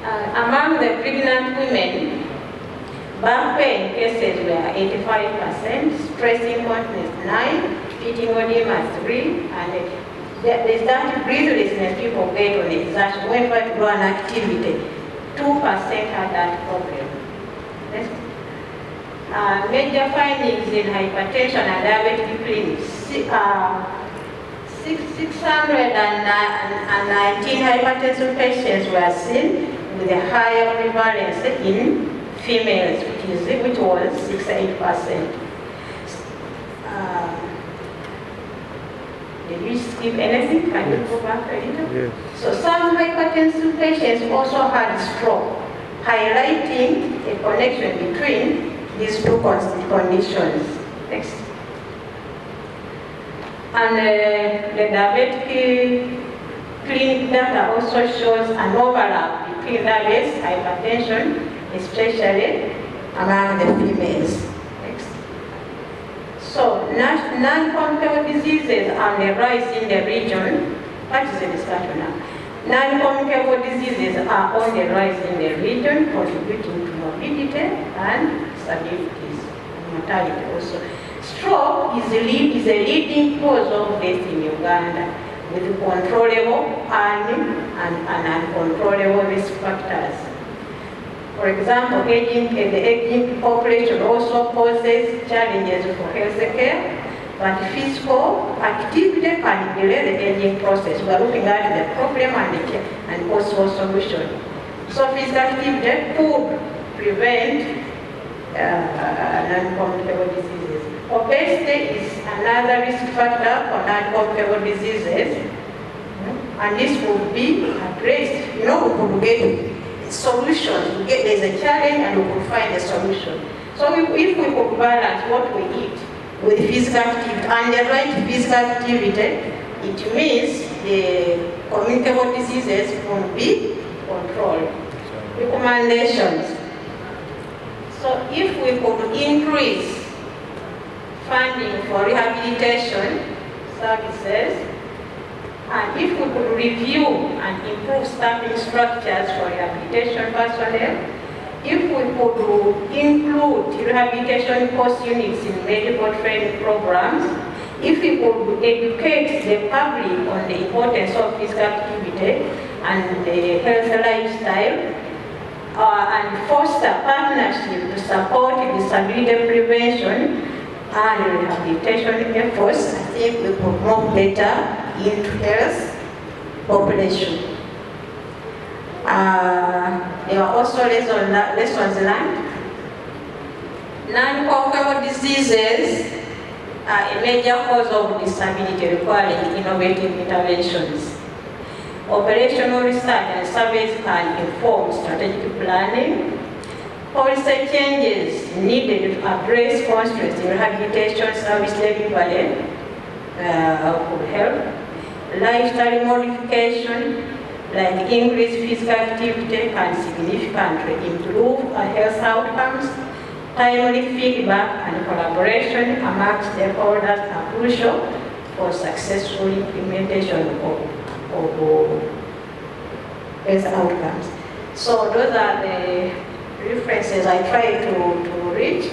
Among the pregnant women, back pain cases were 85%, stress incontinence 9%, feeding edema 3%, and there's that breathlessness people get on exertion when try to do an activity. 2% had that problem. Next. Major findings in hypertension and diabetic clinics. 619 hypertension patients were seen with a higher prevalence in females, which was 68%. Did we skip anything? Can you go back a little? Yes. So some hypertensive patients also had stroke, highlighting a connection between these two conditions. Next. And the diabetic clinic data also shows an overlap between diabetes, hypertension, especially among the females. Next. So non-communicable diseases are the rise in the region. That is the discussion now. Non-communicable diseases are on the rise in the region, contributing to morbidity and disabilities, mortality also. Stroke is a leading cause of death in Uganda, with controllable and uncontrollable risk factors. For example, the aging population also poses challenges for health care, but physical activity can delay the aging process. We are looking at the problem and possible solution. So physical activity could prevent non-communicable diseases. Obesity is another risk factor for non-communicable diseases, and this will be addressed. We could get solutions. There's a challenge and we could find a solution. So if we could balance what we eat with physical activity and the right physical activity, it means the communicable diseases will be controlled. Recommendations. So if we could increase funding for rehabilitation services, and if we could review and improve staffing structures for rehabilitation personnel, if we could include rehabilitation course units in medical training programs, if we could educate the public on the importance of physical activity and the healthy lifestyle, and foster partnership to support disability prevention and rehabilitation efforts, I think we could move better into health population. There were also lessons learned. Non-communicable diseases are a major cause of disability requiring innovative interventions. Operational research and surveys can inform strategic planning. Policy changes needed to address constraints in rehabilitation service delivery could help. Lifestyle modification, like increased physical activity, can significantly improve health outcomes. Timely feedback and collaboration among stakeholders are crucial for successful implementation of health outcomes. So those are the references I try to reach.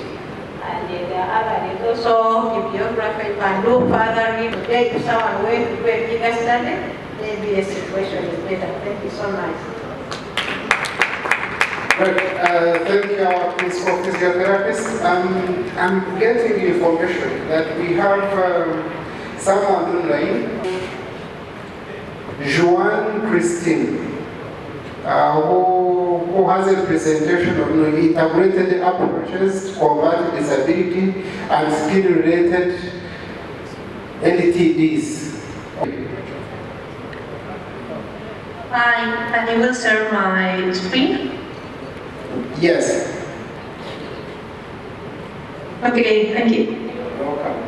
And there are other, there's also bibliography. You can do further read. Today, if someone went to do a bigger study, maybe the situation is better. Thank you so much. Right. Thank you, our principal physiotherapist. I'm getting information that we have someone online, Joan Christine, who has a presentation on integrated approaches to combat disability and skill-related LTDs. Hi, and you will share my screen? Yes. Okay, thank you. Welcome.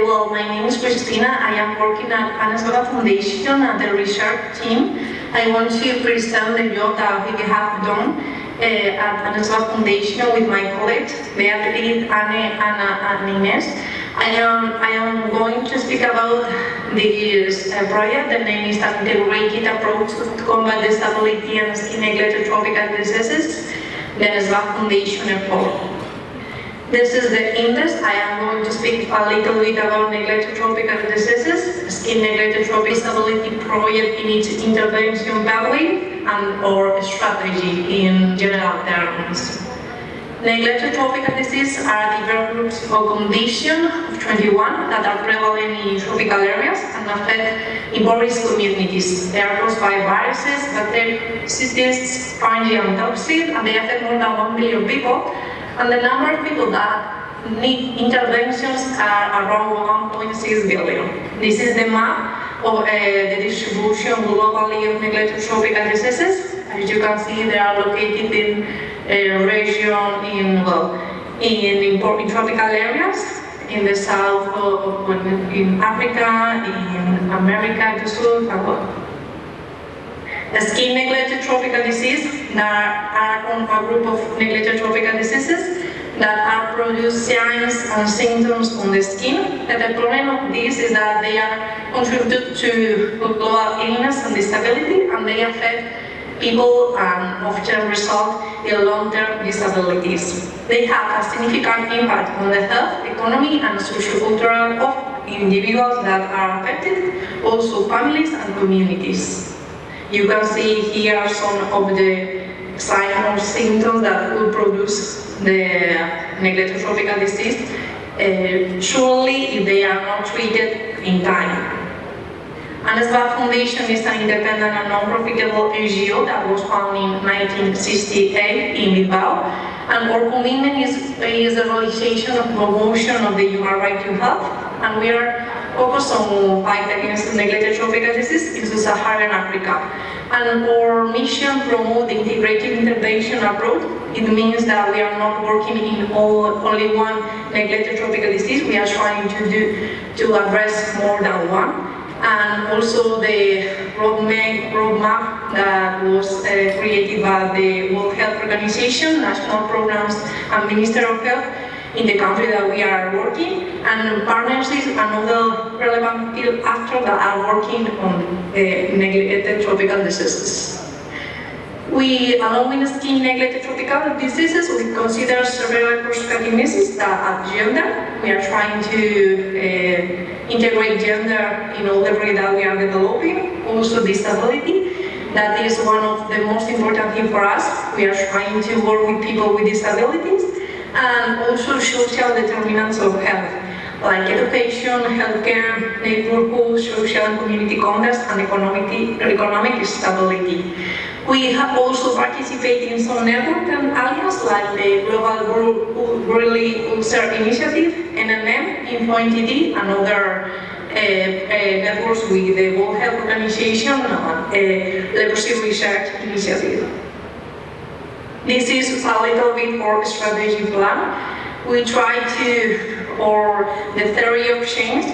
Well, my name is Christina. I am working at Anasgava Foundation and the research team. I want to present the job that we have done at Anasgava Foundation with my colleagues, Beatriz, Anne, Anna, and Ines. I am going to speak about this project. The name is an integrated approach to combat disability and skin-neglected tropical diseases, the Anasgava Foundation effort. This is the index. I am going to speak a little bit about neglected tropical diseases, skin-neglected tropical disability project in its intervention pathway and or strategy in general terms. Neglected tropical diseases are diverse groups of conditions of 21 that are prevalent in tropical areas and affect impoverished communities. They are caused by viruses, bacteria, cystids, fungi, and toxins, and they affect more than 1 million people. And the number of people that need interventions are around 1.6 billion. This is the map of the distribution globally of neglected tropical diseases. As you can see, they are located in a region in tropical areas, in the south in Africa, in America, the South, and well. The skin neglected tropical disease are a group of neglected tropical diseases that are produce signs and symptoms on the skin. And the problem of this is that they are contributed to global illness and disability, and they affect people and often result in long-term disabilities. They have a significant impact on the health, economy, and socio-cultural of individuals that are affected, also families and communities. You can see here some of the signs or symptoms that will produce the neglected tropical disease, surely if they are not treated in time. Anasgava Foundation is an independent and non-profitable NGO that was founded in 1968 in Bilbao, And our commitment is the realization of promotion of the human right to health, and we are focused on fight against neglected tropical disease in sub-Saharan Africa. And our mission promote the integrated intervention approach. It means that we are not working in only one neglected tropical disease. We are trying to address more than one. And also the roadmap that was created by the World Health Organization, national programs, and Minister of Health in the country that we are working, and partnerships and other relevant field actors that are working on neglected tropical diseases. Along with skin neglected tropical diseases, we consider several cross-cutting issues that are gender. We are trying to integrate gender in all the projects that we are developing. Also disability, that is one of the most important things for us. We are trying to work with people with disabilities, and also social determinants of health, like education, healthcare, neighborhood, social and community context, and economic stability. We have also participated in some network and alliances like the Global Rurally Ulcer Initiative, NMM, InfoNTD, and other networks with the World Health Organization and Leprosy Research Initiative. This is a little bit our strategy plan. We try to, or the theory of change,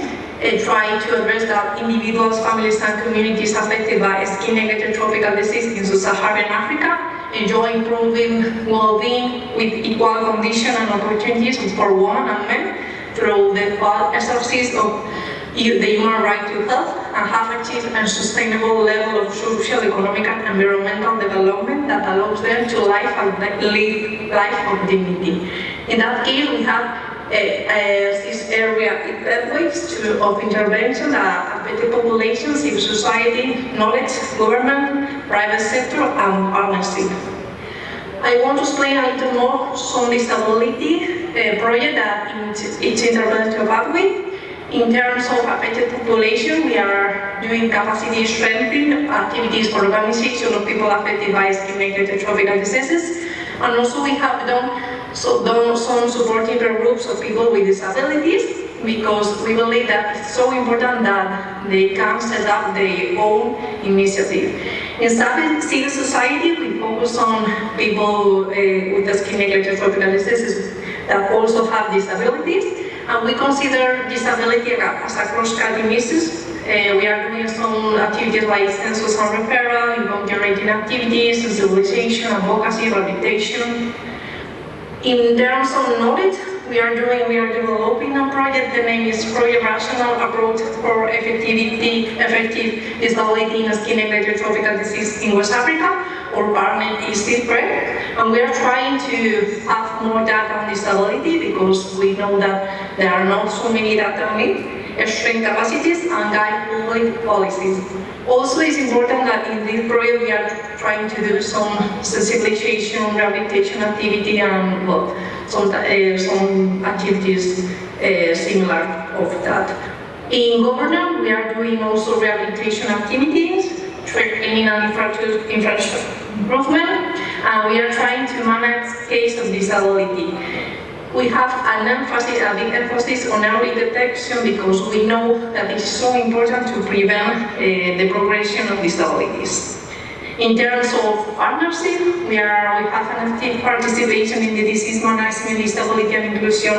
try to address that individuals, families, and communities affected by skin neglected tropical disease in sub-Saharan Africa enjoy improving well-being with equal conditions and opportunities for women and men through the full exercise of the human right to health, and have achieved a sustainable level of social, economic, and environmental development that allows them to live a life of dignity. In that case, we have this area pathways of intervention that affect population, civil society, knowledge, government, private sector, and partnership. I want to explain a little more some disability project that it's intervention pathway. In terms of affected population, we are doing capacity strengthening activities for organization of people affected by skin neglected tropical diseases, and also we have done some supporting groups of people with disabilities, because we believe that it's so important that they can set up their own initiative. In civil society, we focus on people with skin neglected tropical diseases that also have disabilities. And we consider disability as a cross-cutting issue. We are doing some activities like census and referral, income-generating activities, sensibilization, advocacy, rehabilitation. In terms of knowledge, we are developing a project. The name is Project Rational Approach for Effective Disability in Skin Neglected Tropical Disease in West Africa. Our partner is CBR, and we are trying to have more data on disability, because we know that there are not so many data on it, strengthen capacities, and guide public policies. Also, it's important that in this project we are trying to do some sensibilization, rehabilitation activity, and some activities similar of that. In governance, we are doing also rehabilitation activities, training and infrastructure improvement, and we are trying to manage case of disability. We have a big emphasis on early detection, because we know that it is so important to prevent the progression of disabilities. In terms of partnership, we have an active participation in the disease management, disability and inclusion,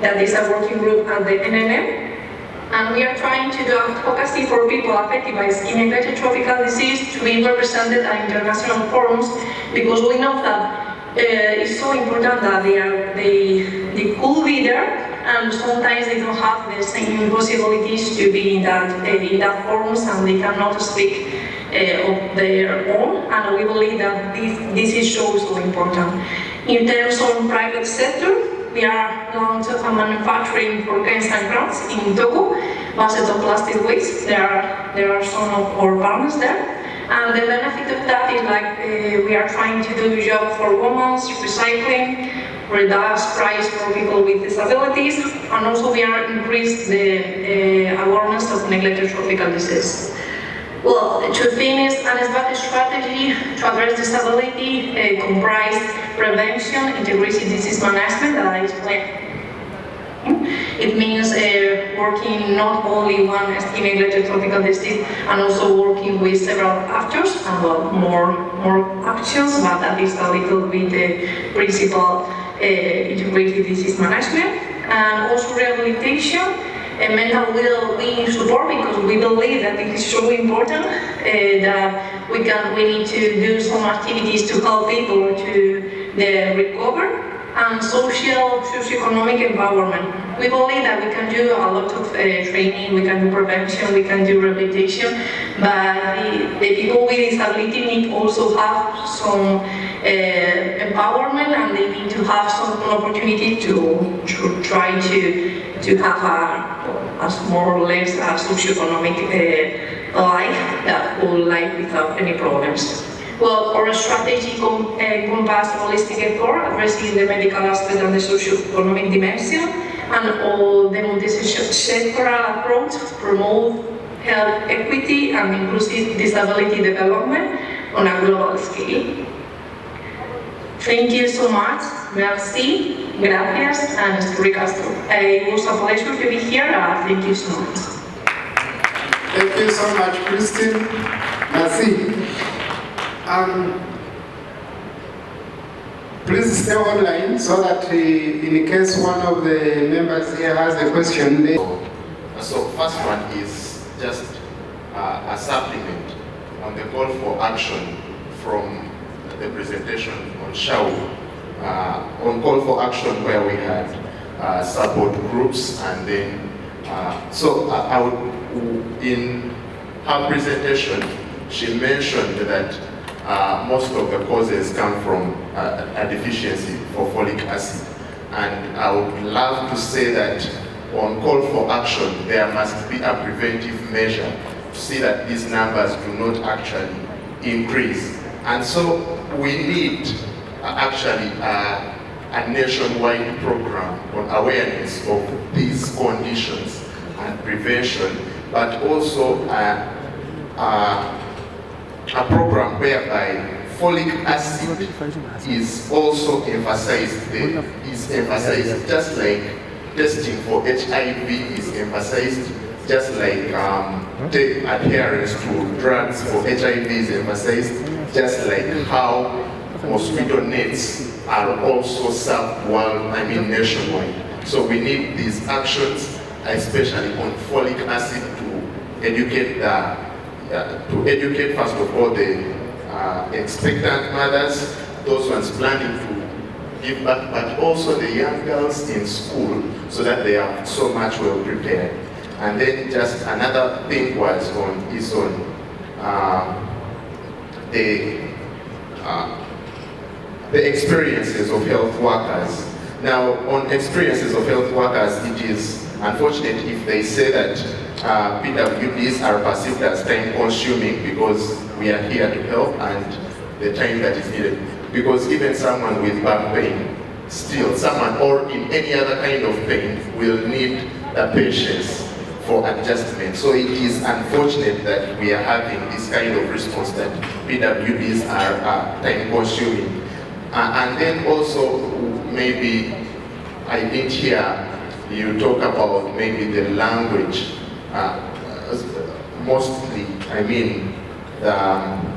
that is a working group at the NNM. And we are trying to do advocacy for people affected by skin neglected tropical disease to be represented at international forums, because we know that it's so important that they could be there, and sometimes they don't have the same possibilities to be in that forums, and they cannot speak of their own. And we believe that this is so important. In terms of private sector, we are launched a manufacturing for cans and crowns in Togo, based on plastic waste. There are some of our partners there. And the benefit of that is we are trying to do a job for women, recycling, reduce price for people with disabilities, and also we are increasing the awareness of neglected tropical disease. Well, to finish, an SBID strategy to address disability comprise prevention, integrated disease management that I explained. It means working not only one estimated tropical disease and also working with several actors and well, more actions, but that is a little bit the principal integrated disease management. And also rehabilitation and mental well-being support, because we believe that it is so important that we need to do some activities to help people to recover. And socio-economic empowerment. We believe that we can do a lot of training, we can do prevention, we can do rehabilitation, but the people with disability need also have some empowerment, and they need to have some opportunity to try to have a more or less a socio-economic life, that whole life without any problems. Well, our strategy encompasses holistic effort, addressing the medical aspect and the socio-economic dimension, and all the multi-sectoral approach to promote health equity and inclusive disability development on a global scale. Thank you so much. Merci, gracias, and Castro. It was a pleasure to be here. Thank you so much. Thank you so much, Christine. Merci. Please stay online so that in case one of the members here has a question. So first one is just a supplement on the call for action from the presentation on Shao, on call for action where we had support groups, and then I would, in her presentation she mentioned that most of the causes come from a deficiency for folic acid, and I would love to say that on call for action there must be a preventive measure to see that these numbers do not actually increase. And so we need actually a nationwide program on awareness of these conditions and prevention, but also a program whereby folic acid is also emphasized, just like testing for HIV is emphasized, just like adherence to drugs for HIV is emphasized, just like how mosquito nets are also served nationwide. So we need these actions, especially on folic acid, to educate first of all the expectant mothers, those ones planning to give back, but also the young girls in school, so that they are so much well prepared. And then just another thing is on the experiences of health workers. Now, on experiences of health workers, it is unfortunate if they say that PWDs are perceived as time-consuming because we are here to help and the time that is needed. Because even someone with back pain, still someone or in any other kind of pain will need the patience for adjustment. So it is unfortunate that we are having this kind of response that PWDs are time-consuming. And then also maybe I didn't hear you talk about maybe the language. Mostly, the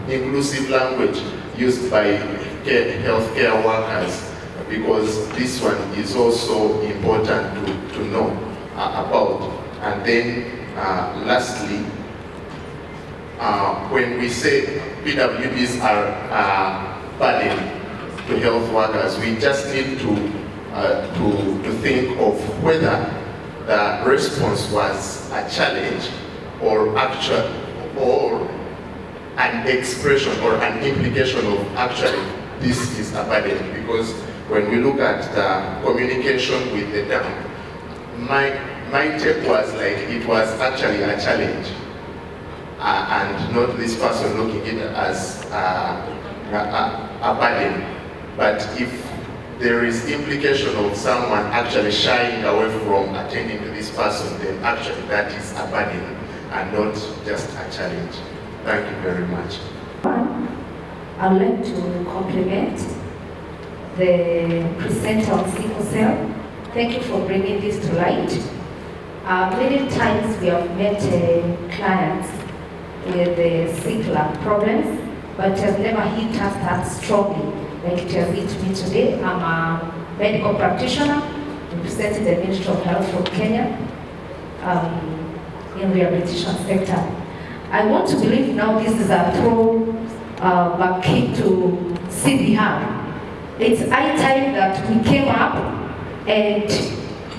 inclusive language used by healthcare workers, because this one is also important to know about. And then lastly, when we say PWDs are burden to health workers, we just need to think of whether the response was a challenge or an expression or an implication of actually this is a burden. Because when we look at the communication with the dam, my take was like it was actually a challenge, and not this person looking at it as a burden. But if there is implication of someone actually shying away from attending to this person, then actually that is a burden and not just a challenge. Thank you very much. I'd like to compliment the presenter on sickle cell. Thank you for bringing this to light. Many times we have met clients with sickle problems, but it has never hit us that strongly like it has hit me today. I'm a medical practitioner representing the Ministry of Health from Kenya in rehabilitation sector. I want to believe now this is a throwback to CBR. It's high time that we came up and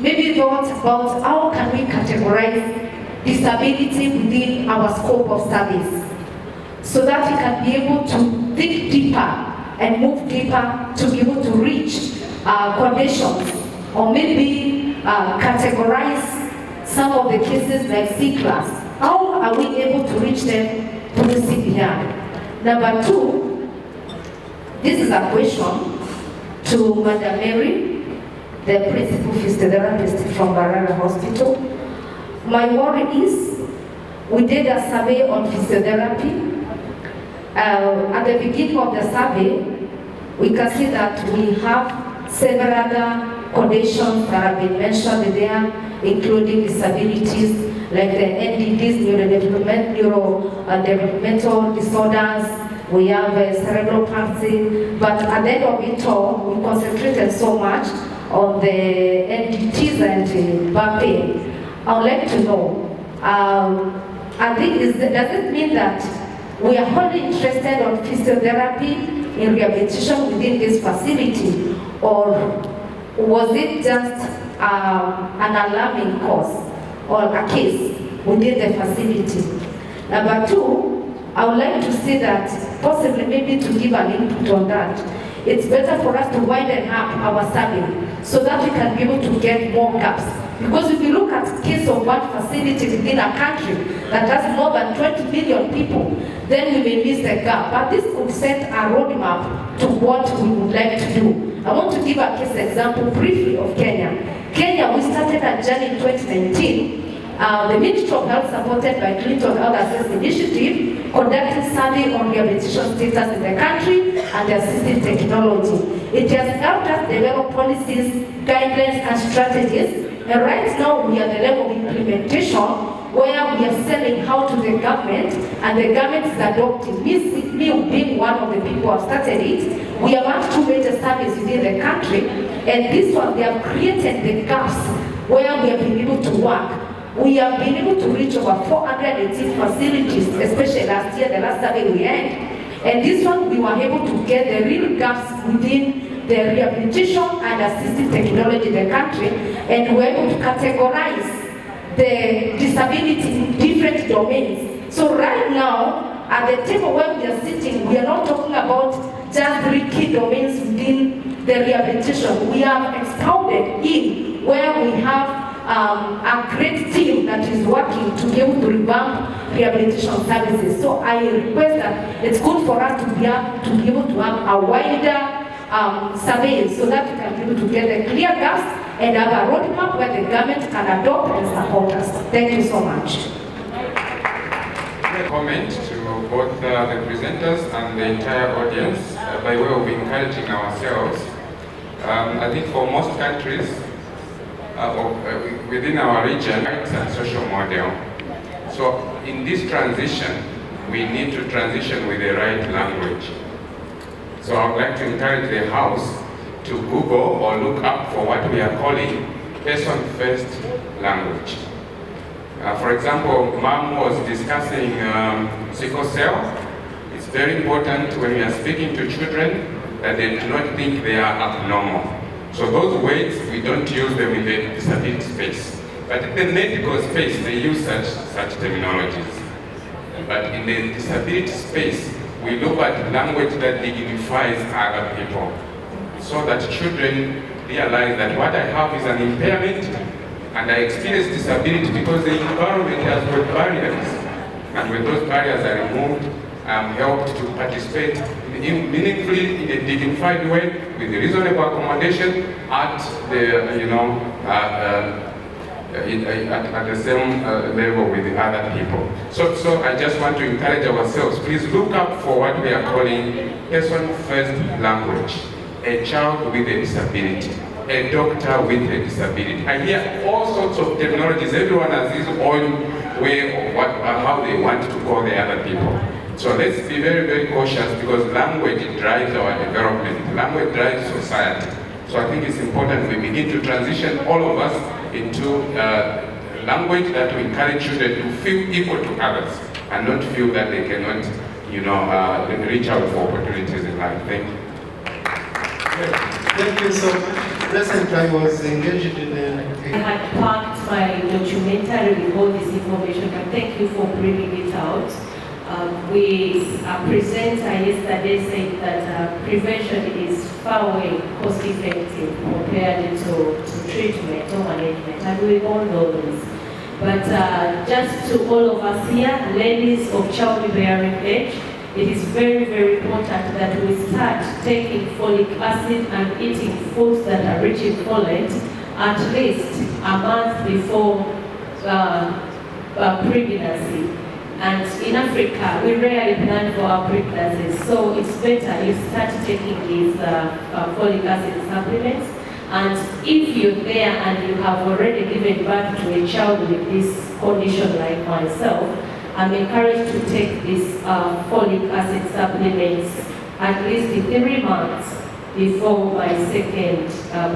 maybe thought about how can we categorize disability within our scope of service so that we can be able to dig deeper and move deeper to be able to reach conditions or maybe categorize some of the cases like C-class. How are we able to reach them through CBR? Number two, this is a question to Madam Mary, the principal physiotherapist from Barara Hospital. My worry is, we did a survey on physiotherapy. At the beginning of the survey, we can see that we have several other conditions that have been mentioned there, including disabilities like the NDDs, neurodevelopmental disorders. We have cerebral palsy, but at the end of it all, we concentrated so much on the NDTs and back pain. I would like to know, I think does it mean that we are only interested on physiotherapy in rehabilitation within this facility, or was it just an alarming cause or a case within the facility? Number two, I would like to see that possibly maybe to give an input on that. It's better for us to widen up our survey so that we can be able to get more gaps. Because if you look at the case of one facility within a country that has more than 20 million people, then we may miss the gap. But this could set a roadmap to what we would like to do. I want to give a case example briefly of Kenya. Kenya, we started a journey in 2019. The Ministry of Health, supported by Clinton Health Access Initiative, conducted survey on rehabilitation status in the country and the assistive technology. It has helped us develop policies, guidelines, and strategies. And right now, we are at the level of implementation where we are selling how to the government, and the government is adopting. Me being one of the people who have started it, we have had 2 major surveys within the country, and this one, they have created the gaps where we have been able to work. We have been able to reach over 418 facilities, especially last year, the last survey we had. And this one, we were able to get the real gaps within the rehabilitation and assistive technology in the country, and we were able to categorize the disability in different domains. So right now, at the table where we are sitting, we are not talking about just 3 key domains within the rehabilitation. We have expounded in where we have a great team that is working to be able to revamp rehabilitation services. So I request that it's good for us to be able to have a wider survey so that we can be able to get the clear gaps and have a roadmap where the government can adopt and support us. Thank you so much. Comment to both the presenters and the entire audience by way of encouraging ourselves. I think for most countries within our region, it's a social model. So in this transition, we need to transition with the right language. So I would like to encourage the House to Google or look up for what we are calling person-first language. For example, Mom was discussing sickle cell. It's very important when we are speaking to children that they do not think they are abnormal. So those words, we don't use them in the disability space. But in the medical space, they use such terminologies. But in the disability space, we look at language that dignifies other people, so that children realize that what I have is an impairment, and I experience disability because the environment has got barriers. And when those barriers are removed, I'm helped to participate meaningfully in a dignified way with reasonable accommodation at the at the same level with the other people. So I just want to encourage ourselves, please look up for what we are calling person-first language. A child with a disability, a doctor with a disability. I hear all sorts of terminologies. Everyone has his own way of how they want to call the other people. So let's be very, very cautious, because language drives our development. Language drives society. So I think it's important we begin to transition all of us into language that will encourage children to feel equal to others and not feel that they cannot, reach out for opportunities in life. Thank you. Thank you so much. Recently I was engaged in I had packed my documentary with all this information, but thank you for bringing it out. A presenter yesterday said that prevention is far way cost effective compared to treatment or management, and we all know this. But just to all of us here, ladies of childbearing age, it is very, very important that we start taking folic acid and eating foods that are rich in folate at least a month before pregnancy. And in Africa, we rarely plan for our pregnancies, so it's better you start taking these folic acid supplements. And if you're there and you have already given birth to a child with this condition like myself, I'm encouraged to take these folic acid supplements at least 3 months before my second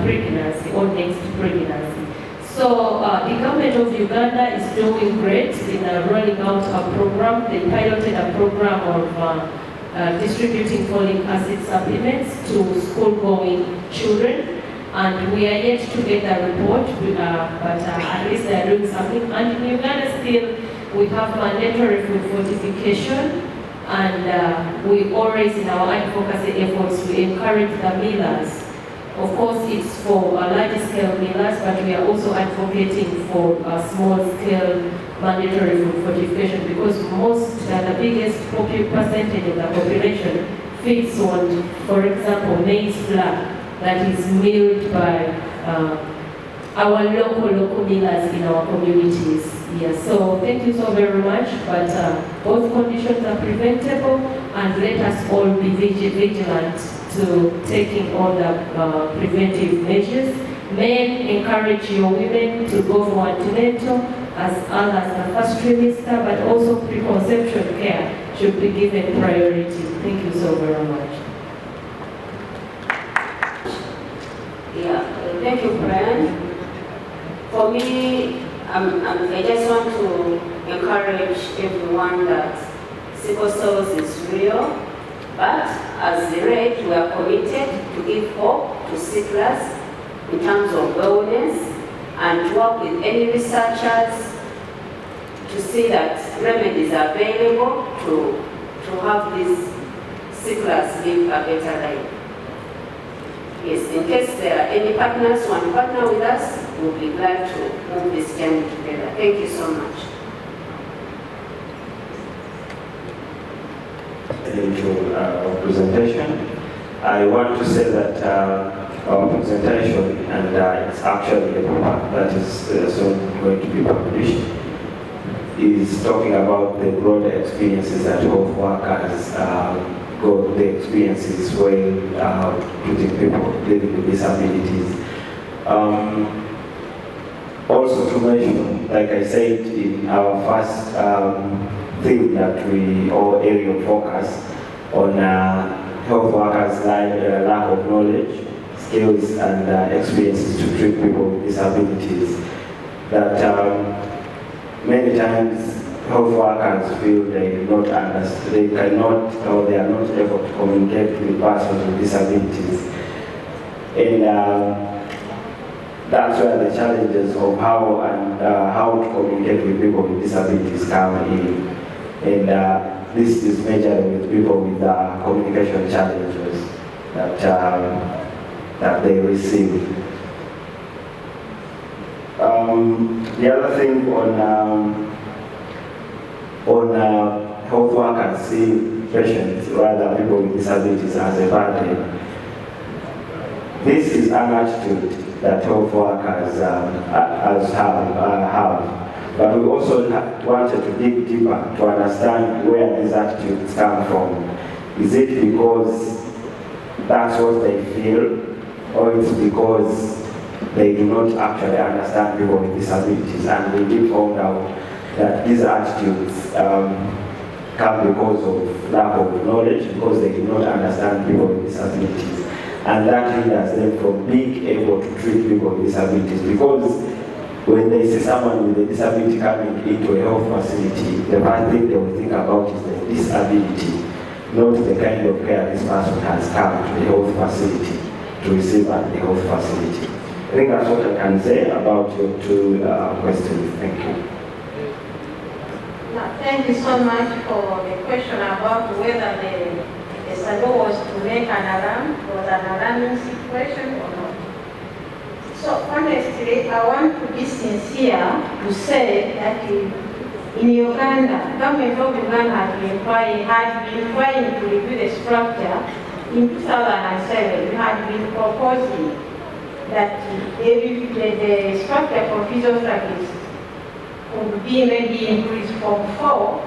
pregnancy or next pregnancy. So the government of Uganda is doing great in rolling out a program. They piloted a program of distributing folic acid supplements to school-going children. And we are yet to get a report, but at least they are doing something. And in Uganda still, we have mandatory food fortification, and we always, in our advocacy efforts, we encourage the millers. Of course, it's for large-scale millers, but we are also advocating for small-scale mandatory food fortification, because the biggest percentage of the population feeds on, for example, maize flour that is milled by our local millers in our communities. Yes, so thank you so very much, but both conditions are preventable, and let us all be vigilant to taking all the preventive measures. Men, encourage your women to go for antenatal as well as the first trimester, but also preconception care should be given priority. Thank you so very much. Yeah, thank you, Brian. For me, I just want to encourage everyone that sickle cells is real, but as the RED, we are committed to give hope to sicklers in terms of wellness, and to work with any researchers to see that remedies are available to have these sicklers live a better life. Yes, in case there are any partners who want to partner with us, we'll be glad to move this journey together. Thank you so much. Into our presentation, I want to say that our presentation, and it's actually a paper that is soon going to be published, is talking about the broader experiences that health workers go, the experiences while treating people living with disabilities. Also to mention, like I said in our first theme that or area of focus on health workers' lack of knowledge, skills, and experiences to treat people with disabilities, that many times health workers feel they cannot, or they are not able to communicate with persons with disabilities. And that's where the challenges of how to communicate with people with disabilities come in. And this is majorly with people with communication challenges that they receive. The other thing on health workers see patients, rather people with disabilities, as a burden. This is an attitude that health workers have. But we also wanted to dig deeper to understand where these attitudes come from. Is it because that's what they feel, or it's because they do not actually understand people with disabilities? And we did find out that these attitudes come because of lack of knowledge, because they do not understand people with disabilities. And that hinders them from being able to treat people with disabilities, because when they see someone with a disability coming into a health facility, the first thing they will think about is the disability, not the kind of care this person has come to the health facility to receive at the health facility. I think that's what I can say about your two questions. Thank you. Thank you so much for the question about whether the SADO was to make an alarm, was an alarming situation or not. So honestly, I want to be sincere to say that in Uganda, government of Uganda had been trying to review the structure. In 2007, we had been proposing that the structure for physiotherapists would be maybe increased from 4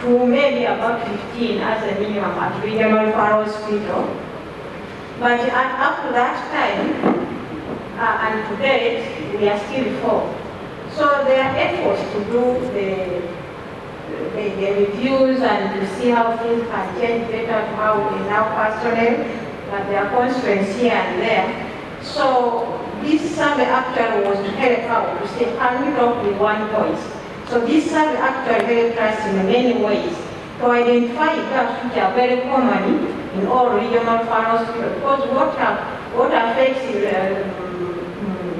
to maybe about 15 as a minimum at regional hospital. But up to that time, and to date, we are still 4. So there are efforts to do the reviews and to see how things can change better, to how we now personnel, but there are constraints here and there. So this survey actually was to help out to say, can we talk with one voice? So this survey actually helped us in many ways to identify gaps which are very common in all regional hospitals, because what affects the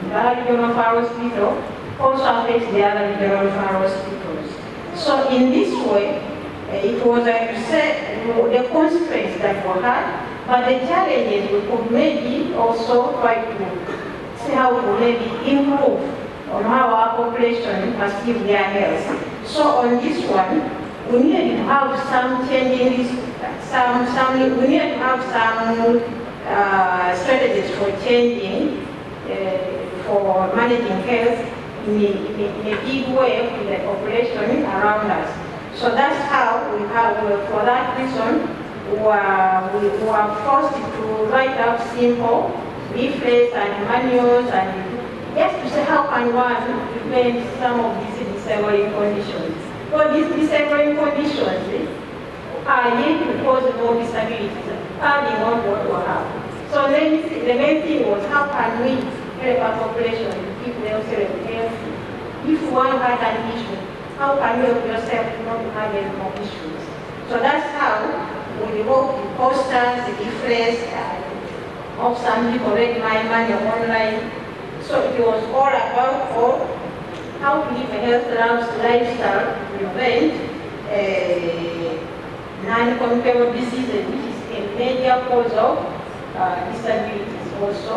regional hospital also affects the other regional hospitals. So in this way, it was the constraints that were had, but the challenges we could maybe also try to see how to maybe improve on how our population perceive their health. So on this one, we need to have some changes, we need to have some strategies for changing, for managing health in a big way with the population around us. So that's how we have, for that reason, we were forced to write up simple leaflets and manuals, and just to say how can one prevent some of these disabling conditions. But these disabling conditions are yet to cause more disabilities, adding on what we have. So the main thing was, how can we help our population to keep themselves healthy? If one had an issue, how can you help yourself not to have any more issues? So that's how we developed the posters, the leaflets, of some people read my manual online. So it was all about how to live a healthy lifestyle to prevent non-communicable diseases, which is a major cause of disabilities also,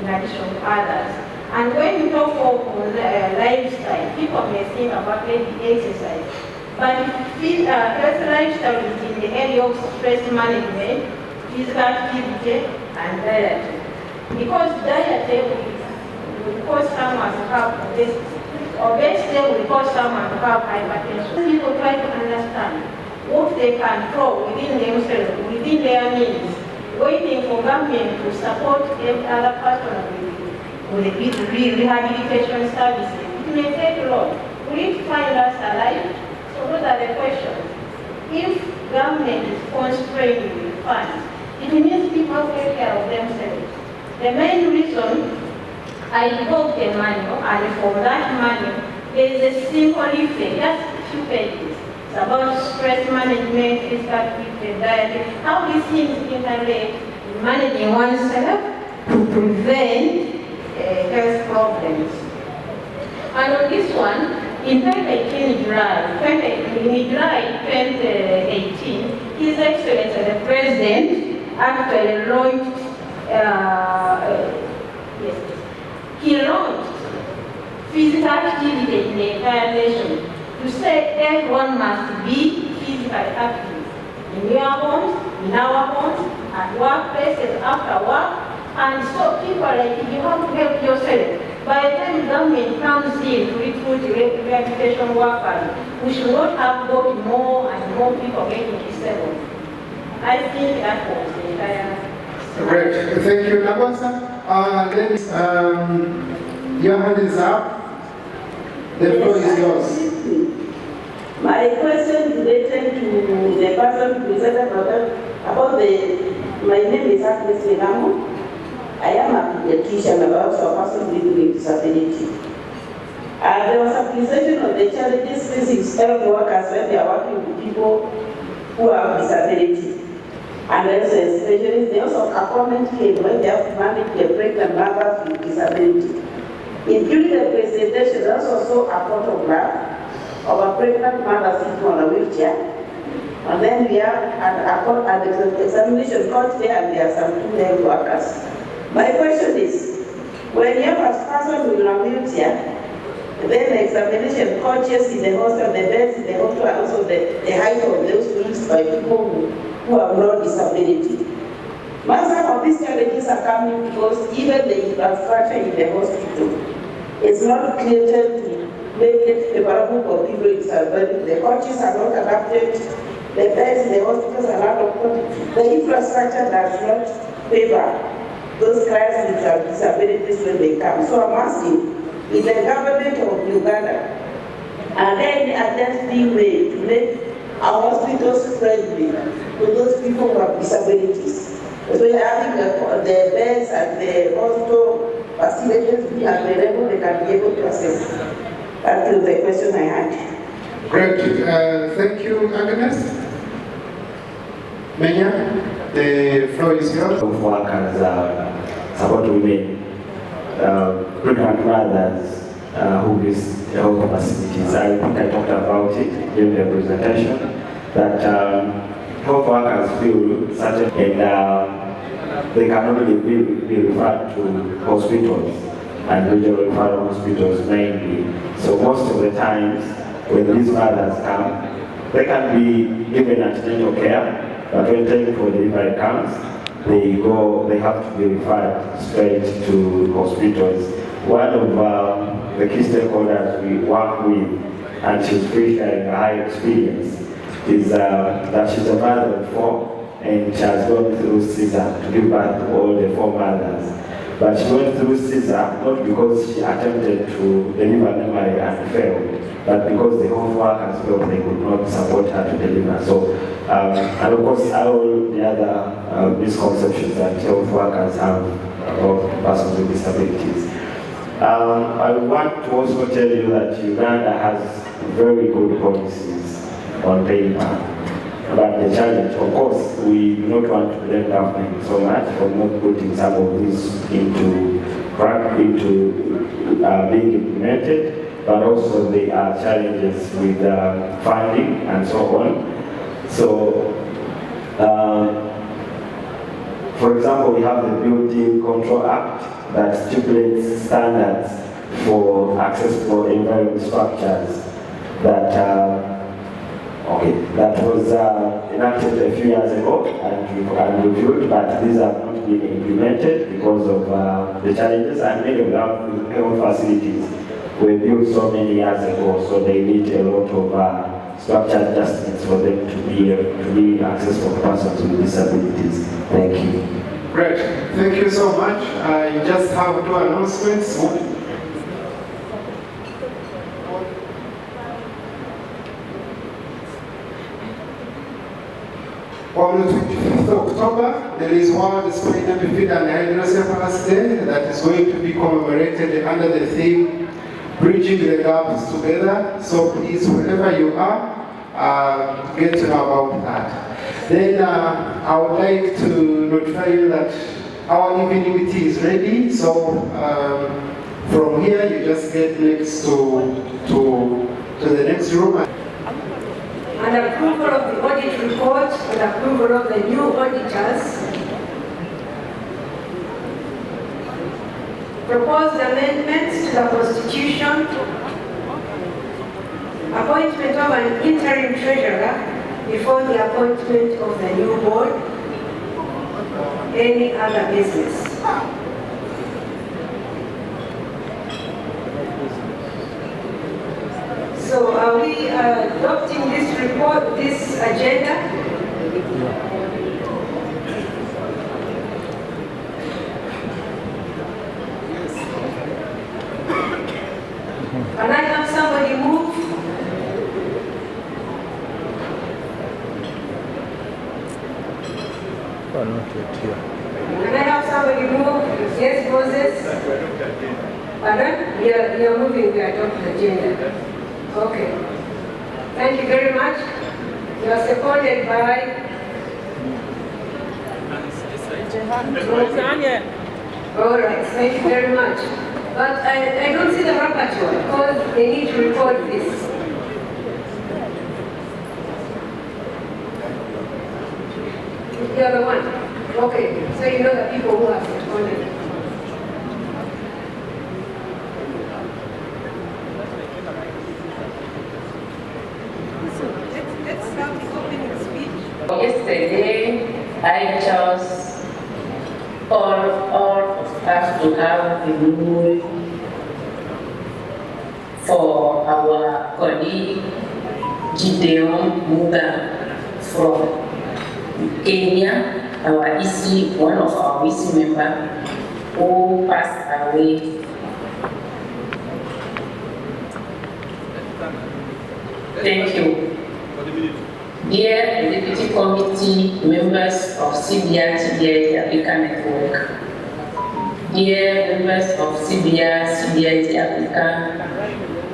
in addition to others. And when you talk of lifestyle, people may think about maybe exercise. But healthy lifestyle is in the area of stress management, physical activity, and diet. Because diet will cause someone to have obesity will cause someone to have hypertension. People try to understand what they can control within themselves, within their means, waiting for government to support other person with rehabilitation services. It may take long. Will it find us alive? So those are the questions. If government is constrained with funds, it means people take care of themselves. The main reason I developed a manual, and from that manual, there is a simple leaflet, just a few pages. It's about stress management, physical activity, diet, how these things interrelate in managing oneself to prevent health problems. And on this one, in 2018 July 2018, His Excellency the President actually launched, he launched physical activity in the entire nation to say everyone must be physically active in your homes, in our homes, at workplaces, after work, And so people like you have to help yourself. By the time government comes in to recruit rehabilitation workers, we should not have got more and more people getting disabled. I think that was the entire. Great, thank you, Nabasa. Your hand is up. The floor is yours. My question is related to the person presented about my name is Agnes Legamo. I am a pediatrician and also a person living with disability. There was a presentation of the challenges facing health workers when they are working with people who have disability. And also especially they also a comment came when they have to manage the pregnant mothers with disability. During the presentation, there was also a photograph of a pregnant mother sitting on a wheelchair. And then we have an examination court there, and there are some two health workers. My question is, when you have a person with a wheelchair, then the examination coaches in the hospital, the beds in the hospital, and also the height of those rooms by people who have no disability. Most of these challenges are coming because even the infrastructure in the hospital is not created to make it favorable for people with disability. The coaches are not adapted, the beds in the hospitals are not adapted, the infrastructure does not favor those clients with disabilities when they come. So I'm asking, is the government of Uganda and any attempts being made to make our hospitals friendly to those people who have disabilities? So we're having the beds and the hospital facilities be available, they can be able to access. That is the question I had. Great. Thank you, Agnes. Menya, the floor is yours. Workers support women, pregnant mothers who visit health facilities. I think I talked about it during the presentation, that health workers feel certain and they can only be referred to hospitals and regional referral hospitals mainly. So most of the times when these mothers come, they can be given antenatal care, but when time for delivery comes, they have to be referred straight to hospitals. One of the key stakeholders we work with, and she's pretty sharing a high experience, is that she's a mother of 4, and she has gone through CSR to give birth to all the 4 mothers. But she went through CSR not because she attempted to deliver normally and failed, but because the health workers felt they could not support her to deliver. So, and of course, all the other misconceptions that health workers have about persons with disabilities. I want to also tell you that Uganda has very good policies on paper. But the challenge, of course, we do not want to blame government so much for not putting some of this into being implemented, but also there are challenges with funding and so on. So, for example, we have the Building Control Act that stipulates standards for accessible environment structures that was enacted a few years ago and reviewed, but these have not been implemented because of the challenges, and many of the health facilities were built so many years ago, so they need a lot of structural adjustments for them to be accessible for persons with disabilities. Thank you. Great. Thank you so much. You just have 2 announcements. On the 25th of October, there is World Spinal Feed and Hydrocephalus Day that is going to be commemorated under the theme, Bridging the Gaps Together. So please, wherever you are, get to know about that. Then I would like to notify you that our evening tea is ready. So from here, you just get next to the next room. And approval of the audit report and approval of the new auditors. Proposed amendments to the Constitution. Appointment of an interim treasurer before the appointment of the new board. Any other business. So are we adopting this report, this agenda? Can I have somebody move? Can I have somebody move? Yes, Moses? Pardon? You're moving, we adopt the agenda. Okay. Thank you very much. You are seconded by all right, thank you very much. But I don't see the rapporteur because they need to record this. The other one. Okay, so you know the people who have responded. Let's start the opening speech. Yesterday, I chose all of us to have the rule for our colleague Gideon Muga from Kenya, our EC, one of our EC members who passed away. Thank you. Dear Deputy Committee members of CBR Africa Network, dear members of CBID Africa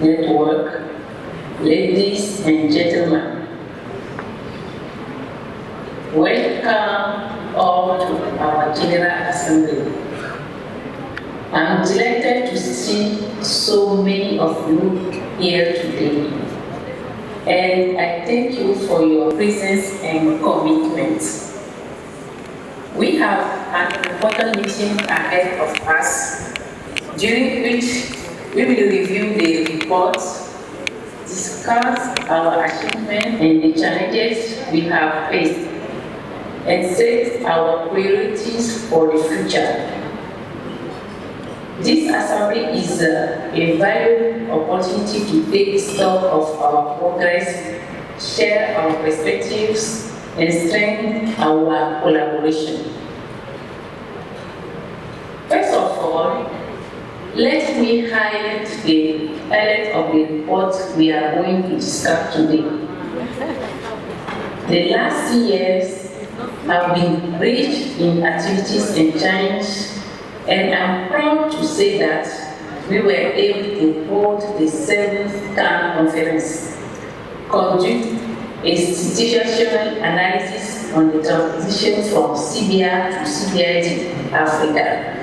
Network, ladies and gentlemen, welcome all to our General Assembly. I'm delighted to see so many of you here today. And I thank you for your presence and commitment. We have an important meeting ahead of us, during which we will review the report, discuss our achievements and the challenges we have faced, and set our priorities for the future. This assembly is a valuable opportunity to take stock of our progress, share our perspectives, and strengthen our collaboration. First of all, let me highlight the highlight of the report we are going to discuss today. The last years have been rich in activities and change, and I'm proud to say that we were able to hold the 7th CAN conference, conduct institutional analysis on the transition from CBR to CBID Africa.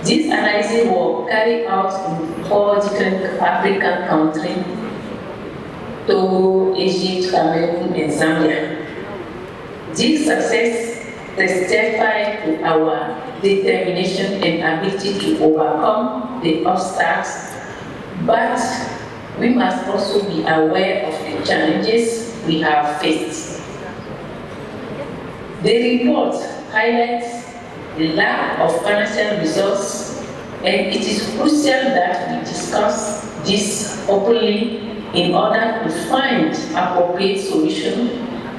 This analysis was carried out in 4 different African countries: Togo, Egypt, Cameroon, and Zambia. This success testifies to our determination and ability to overcome the obstacles, but we must also be aware of the challenges we have faced. The report highlights the lack of financial resources, and it is crucial that we discuss this openly in order to find appropriate solutions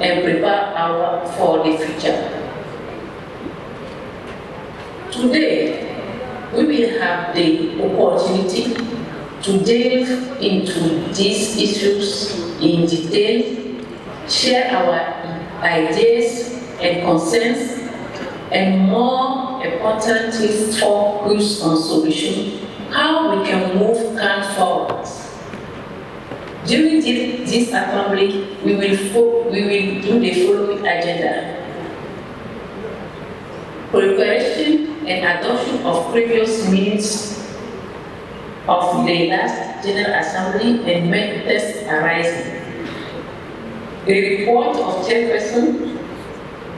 and prepare for the future. Today, we will have the opportunity to delve into these issues in detail, share our ideas and concerns, and more importantly, focus on solutions, how we can move CAN forward. During this assembly, we will do the following agenda: preparation and adoption of previous minutes of the last General Assembly and matters arising. The report of chairperson,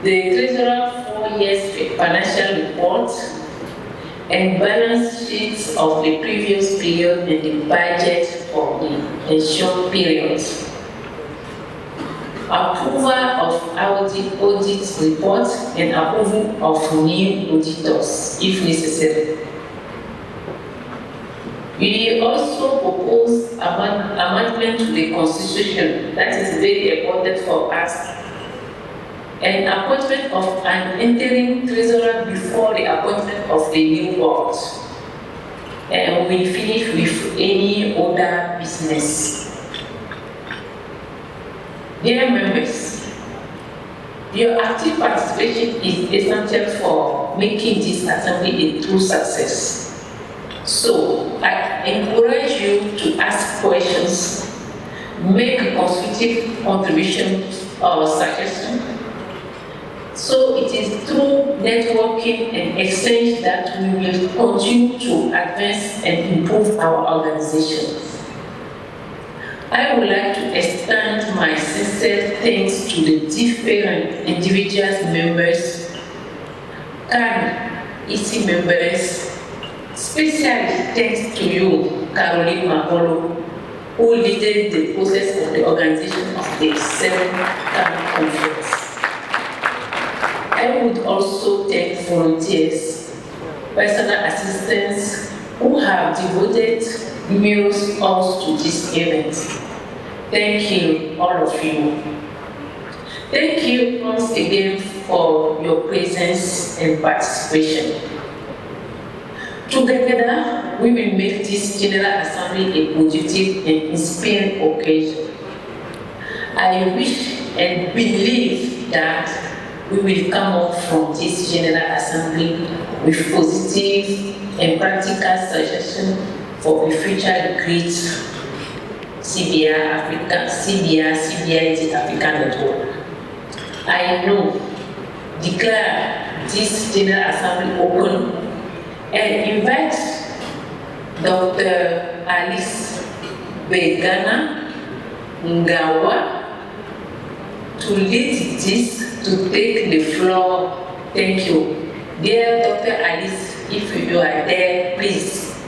the Treasurer 4 years financial report, and balance sheets of the previous period and the budget for the ensuing period. approval of audit reports, and approval of new auditors, if necessary. We also propose amendment to the Constitution that is very important for us, and appointment of an interim treasurer before the appointment of the new board. And we finish with any other business. Dear members, your active participation is essential for making this assembly a true success. So, I encourage you to ask questions, make constructive contributions or suggestions. So it is through networking and exchange that we will continue to advance and improve our organization. I would like to extend my sincere thanks to the different individuals members, and EC members. Especially thanks to you, Caroline Maholo, who led the process of the organization of the 7th conference. I would also thank volunteers, personal assistants who have devoted numerous hours to this event. Thank you, all of you. Thank you once again for your presence and participation. Together, we will make this General Assembly a productive and inspiring occasion. I wish and believe that we will come up from this General Assembly with positive and practical suggestions for a future great CBR Africa, CBID Africa network. I know, declare this General Assembly open and invite Dr. Alice Begana Ngawa to lead this, to take the floor. Thank you. Dear Dr. Alice, if you are there, please,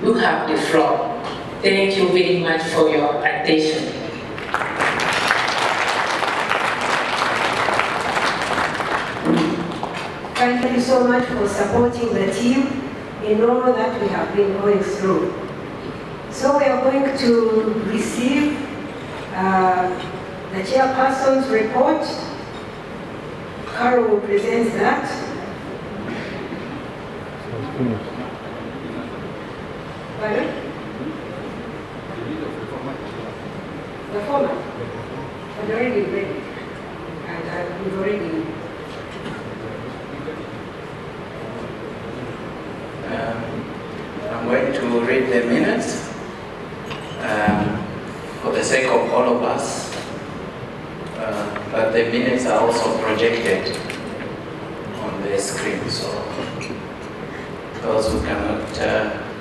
you have the floor. Thank you very much for your attention. Thank you so much for supporting the team in all that we have been going through. So we are going to receive the chairperson's report. Carol will present that. Pardon? The format. I've already read it. And we've already. I'm going to read the minutes for the sake of all of us, but the minutes are also projected on the screen, so those who cannot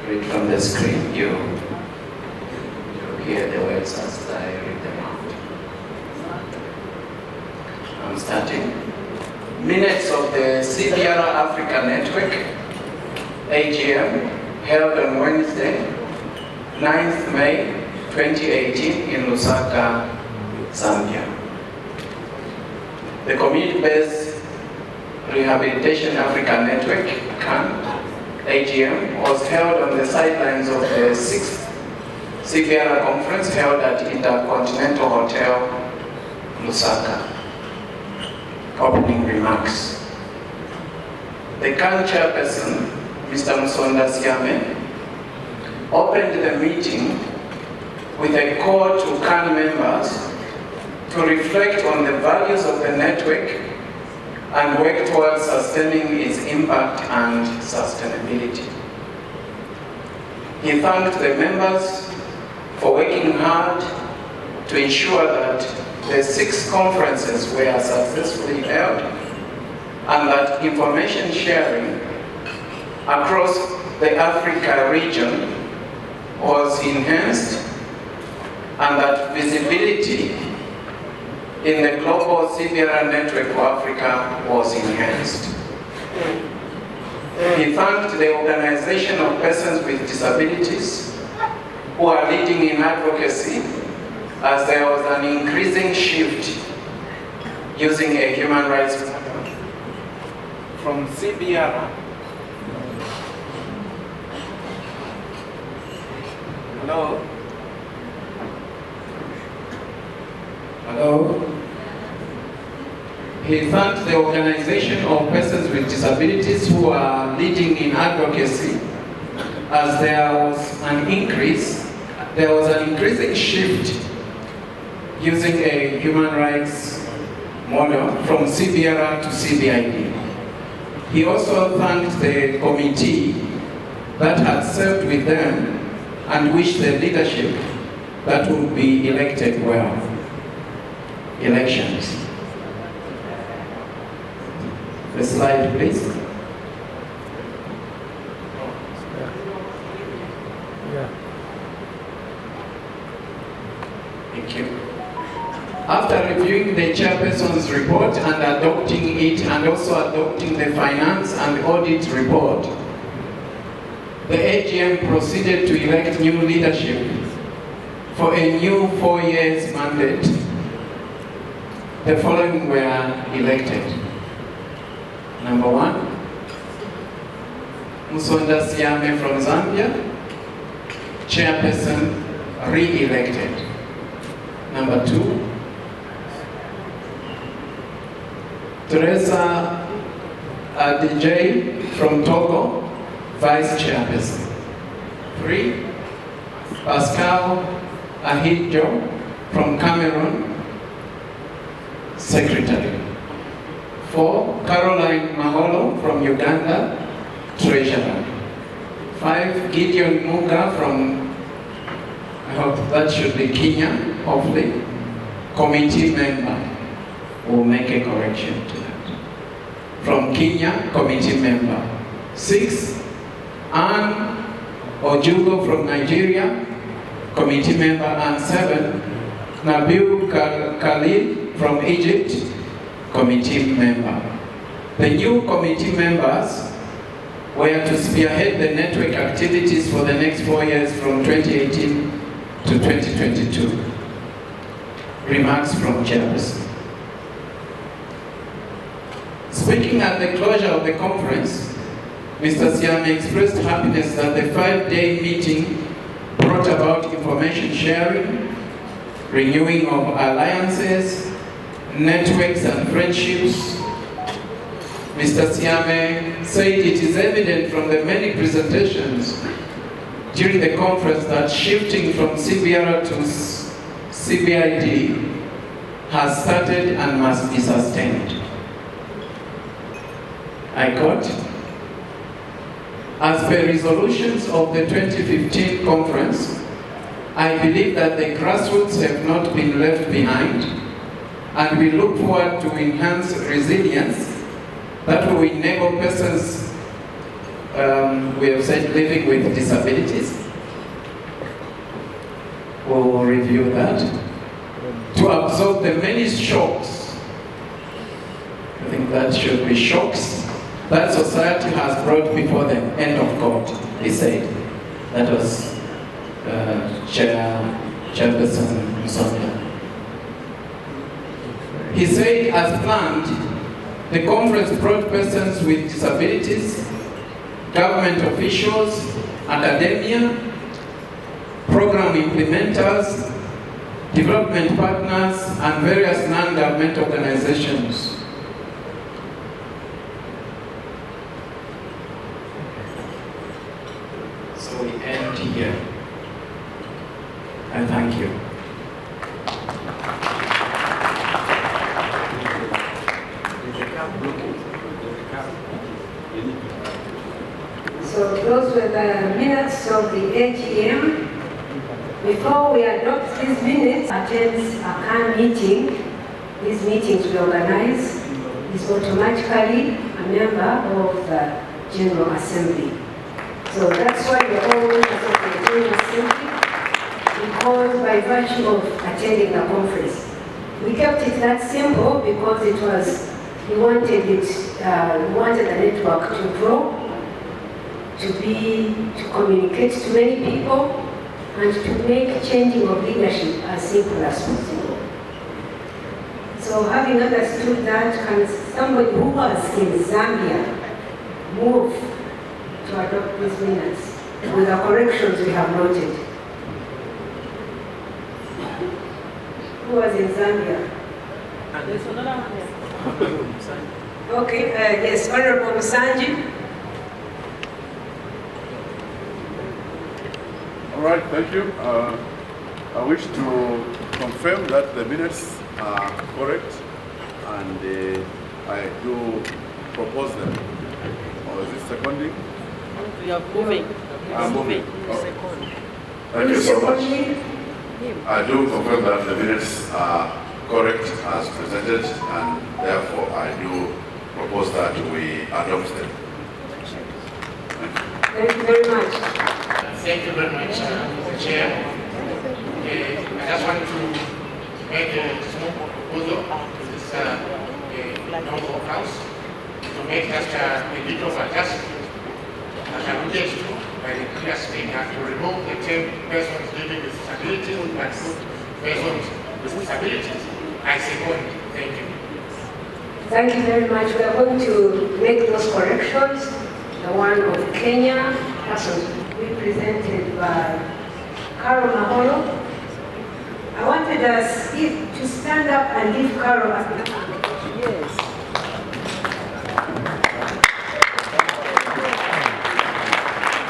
read from the screen, you hear the words as I read them out. I'm starting. Minutes of the CBR Africa Network AGM held on Wednesday, 9th May 2018 in Lusaka, Zambia. The community-based Rehabilitation Africa Network AGM was held on the sidelines of the 6th CBR conference held at Intercontinental Hotel, Lusaka. Opening remarks. The CAN chairperson, Mr. Musonda Siame, opened the meeting with a call to CAN members to reflect on the values of the network and work towards sustaining its impact and sustainability. He thanked the members for working hard to ensure that the 6 conferences were successfully held and that information sharing across the Africa region was enhanced and that visibility in the global CBR network for Africa was enhanced. He thanked the Organization of Persons with Disabilities who are leading in advocacy as there was an increasing shift using a human rights model from CBR. Hello? Hello? He thanked the organization of persons with disabilities who are leading in advocacy, as there was an increasing shift using a human rights model from CBR to CBID. He also thanked the committee that had served with them and wished the leadership that would be elected well. Elections. The slide, please. Thank you. After reviewing the chairperson's report and adopting it, and also adopting the finance and audit report, the AGM proceeded to elect new leadership for a new 4 years mandate. The following were elected. Number 1, Musonda Siame from Zambia, chairperson, re-elected. Number 2, Teresa Adijay from Togo, vice chairperson. 3, Pascal Ahidjo from Cameroon, secretary. 4, Caroline Maholo from Uganda, treasurer. 5, Gideon Muga from, I hope that should be Kenya, hopefully, committee member. We'll make a correction to that. From Kenya, committee member. 6, Anne Ojugo from Nigeria, committee member. And 7, Nabil Khalil from Egypt, committee member. The new committee members were to spearhead the network activities for the next 4 years from 2018 to 2022. Remarks from chairperson. Speaking at the closure of the conference, Mr. Siame expressed happiness that the 5-day meeting brought about information sharing, renewing of alliances, networks and friendships. Mr. Siame said it is evident from the many presentations during the conference that shifting from CBR to CBID has started and must be sustained. I quote, "As per resolutions of the 2015 conference, I believe that the grassroots have not been left behind, and we look forward to enhance resilience that will enable persons, we have said, living with disabilities." We'll review that. "To absorb the many shocks," I think that should be shocks, "that society has brought before them." End of quote, he said. That was Chairperson Musonda. He said, as planned, the conference brought persons with disabilities, government officials, academia, program implementers, development partners, and various non-government organizations. So we end here. I thank you. So those were the minutes of the AGM. Before we adopt these minutes, attends a CAN meeting. These meetings we organize is automatically a member of the General Assembly. So that's why we're all members of the General Assembly, because by virtue of attending the conference. We kept it that simple because it was, we wanted the network to grow, to communicate to many people, and to make changing of leadership as simple as possible. So So having understood that, can somebody who was in Zambia move to adopt these minutes with the corrections we have noted? Who was in Zambia? Okay, yes, Honorable Musanji. All right, thank you. I wish to confirm that the minutes are correct, and I do propose them. Or is this seconding? You are moving. I'm moving. Okay. Thank you so much. I do confirm that the minutes are correct as presented, and therefore I do propose that we adopt them. Thank you very much. Thank you very much, Mr. Chair. I just want to make a small proposal to this noble house to make just a little adjustment as alluded to by the previous speaker to remove the term persons living with disabilities and put persons with disabilities. I second. Thank you. Thank you very much. We are going to make those corrections. The one of Kenya, persons represented by Carol Maholo. I wanted us to stand up and give Carol a yes.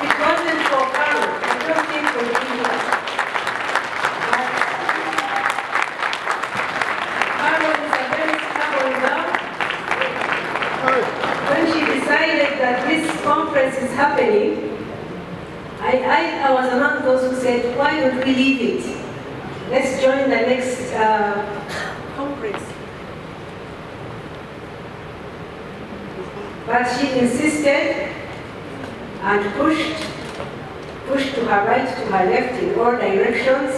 If it wasn't for Carol, I don't think we would be here. Carol is a very stubborn girl. When she decided that this conference is happening, I was among those who said, why don't we leave it? Let's join the next conference. But she insisted and pushed to her right, to her left, in all directions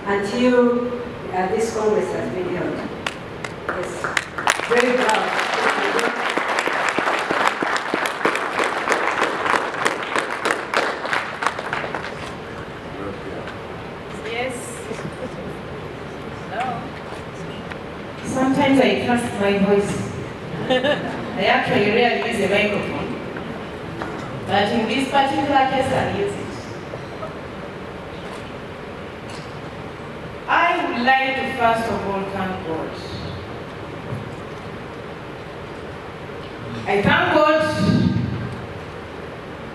until this congress has been held. Yes, very proud. Sometimes I trust my voice. I actually rarely use a microphone, but in this particular case I use it. I would like to first of all thank God. I thank God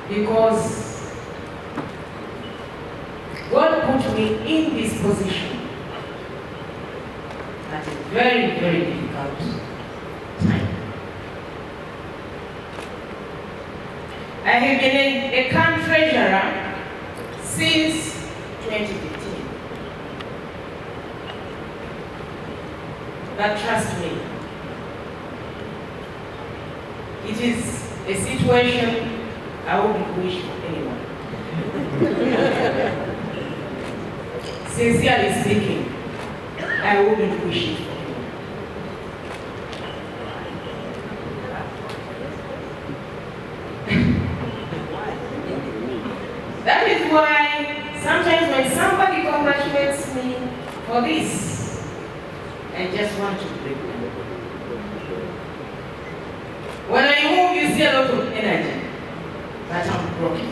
because God put me in this position at a very, very difficult time. I have been a camp treasurer since 2015. But trust me, it is a situation I wouldn't wish for anyone. Sincerely speaking, I wouldn't wish it for anyone. That is why sometimes when somebody congratulates me for this, I just want to break them. When I move, you see a lot of energy, but I'm broken.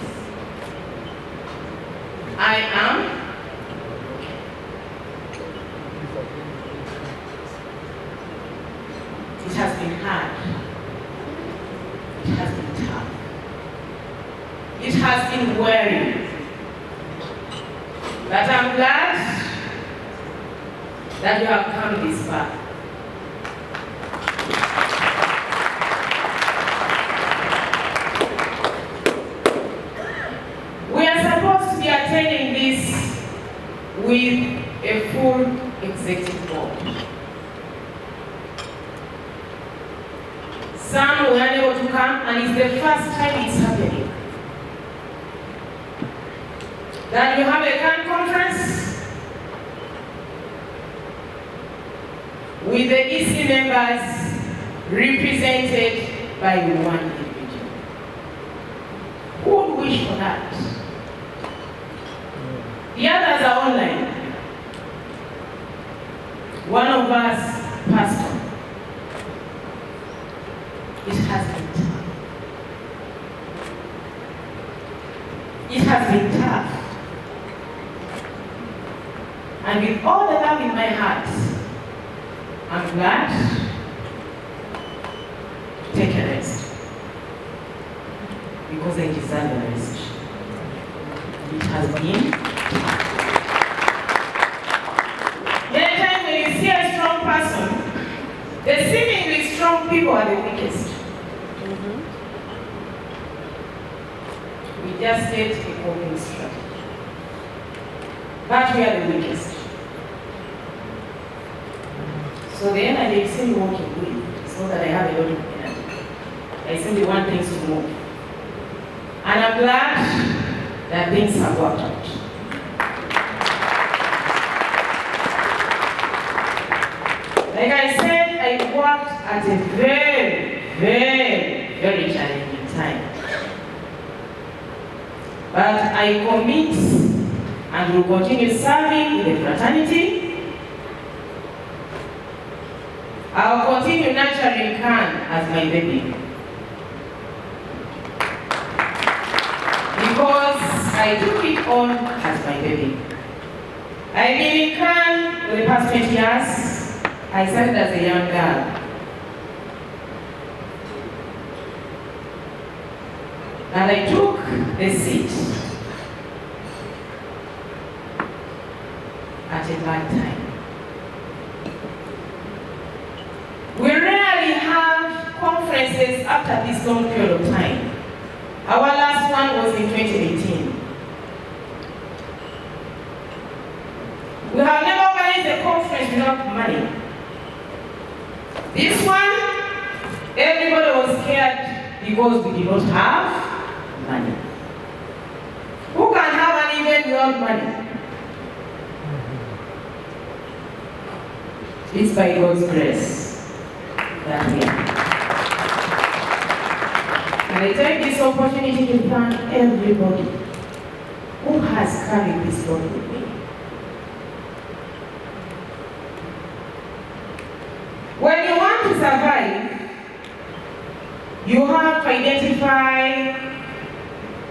I am. It has been hard. It has been tough. It has been wearing. But I'm glad that you have come this far. We are supposed to be attending this with a full executive board. Some were unable to come, and it's the first time it's happening. That you have a CAN conference with the EC members represented by one individual. Who would wish for that? The others are online. One of us passed on. And with all the love in my heart, I'm glad to take a rest. Because I deserve a rest. It has been. Anytime when you see a strong person, the seemingly strong people are the weakest. We just get a coping strategy. But we are the weakest. So the energy is simply working with. It's not that I have a lot of energy. I simply want things to move. And I'm glad that things have worked out. Like I said, I worked at a very, very, very challenging time. But I commit and will continue serving in the fraternity. I'll continue nurturing Khan as my baby. Because I took it on as my baby. I've been in Khan for the past 20 years. I started as a young girl. And I took the seat at a bad time. We rarely have conferences after this long period of time. Our last one was in 2018. We have never organized a conference without money. This one, everybody was scared because we did not have money. Who can have an event without money? It's by God's grace that we are. And I take this opportunity to thank everybody who has carried this load with me. When you want to survive, you have to identify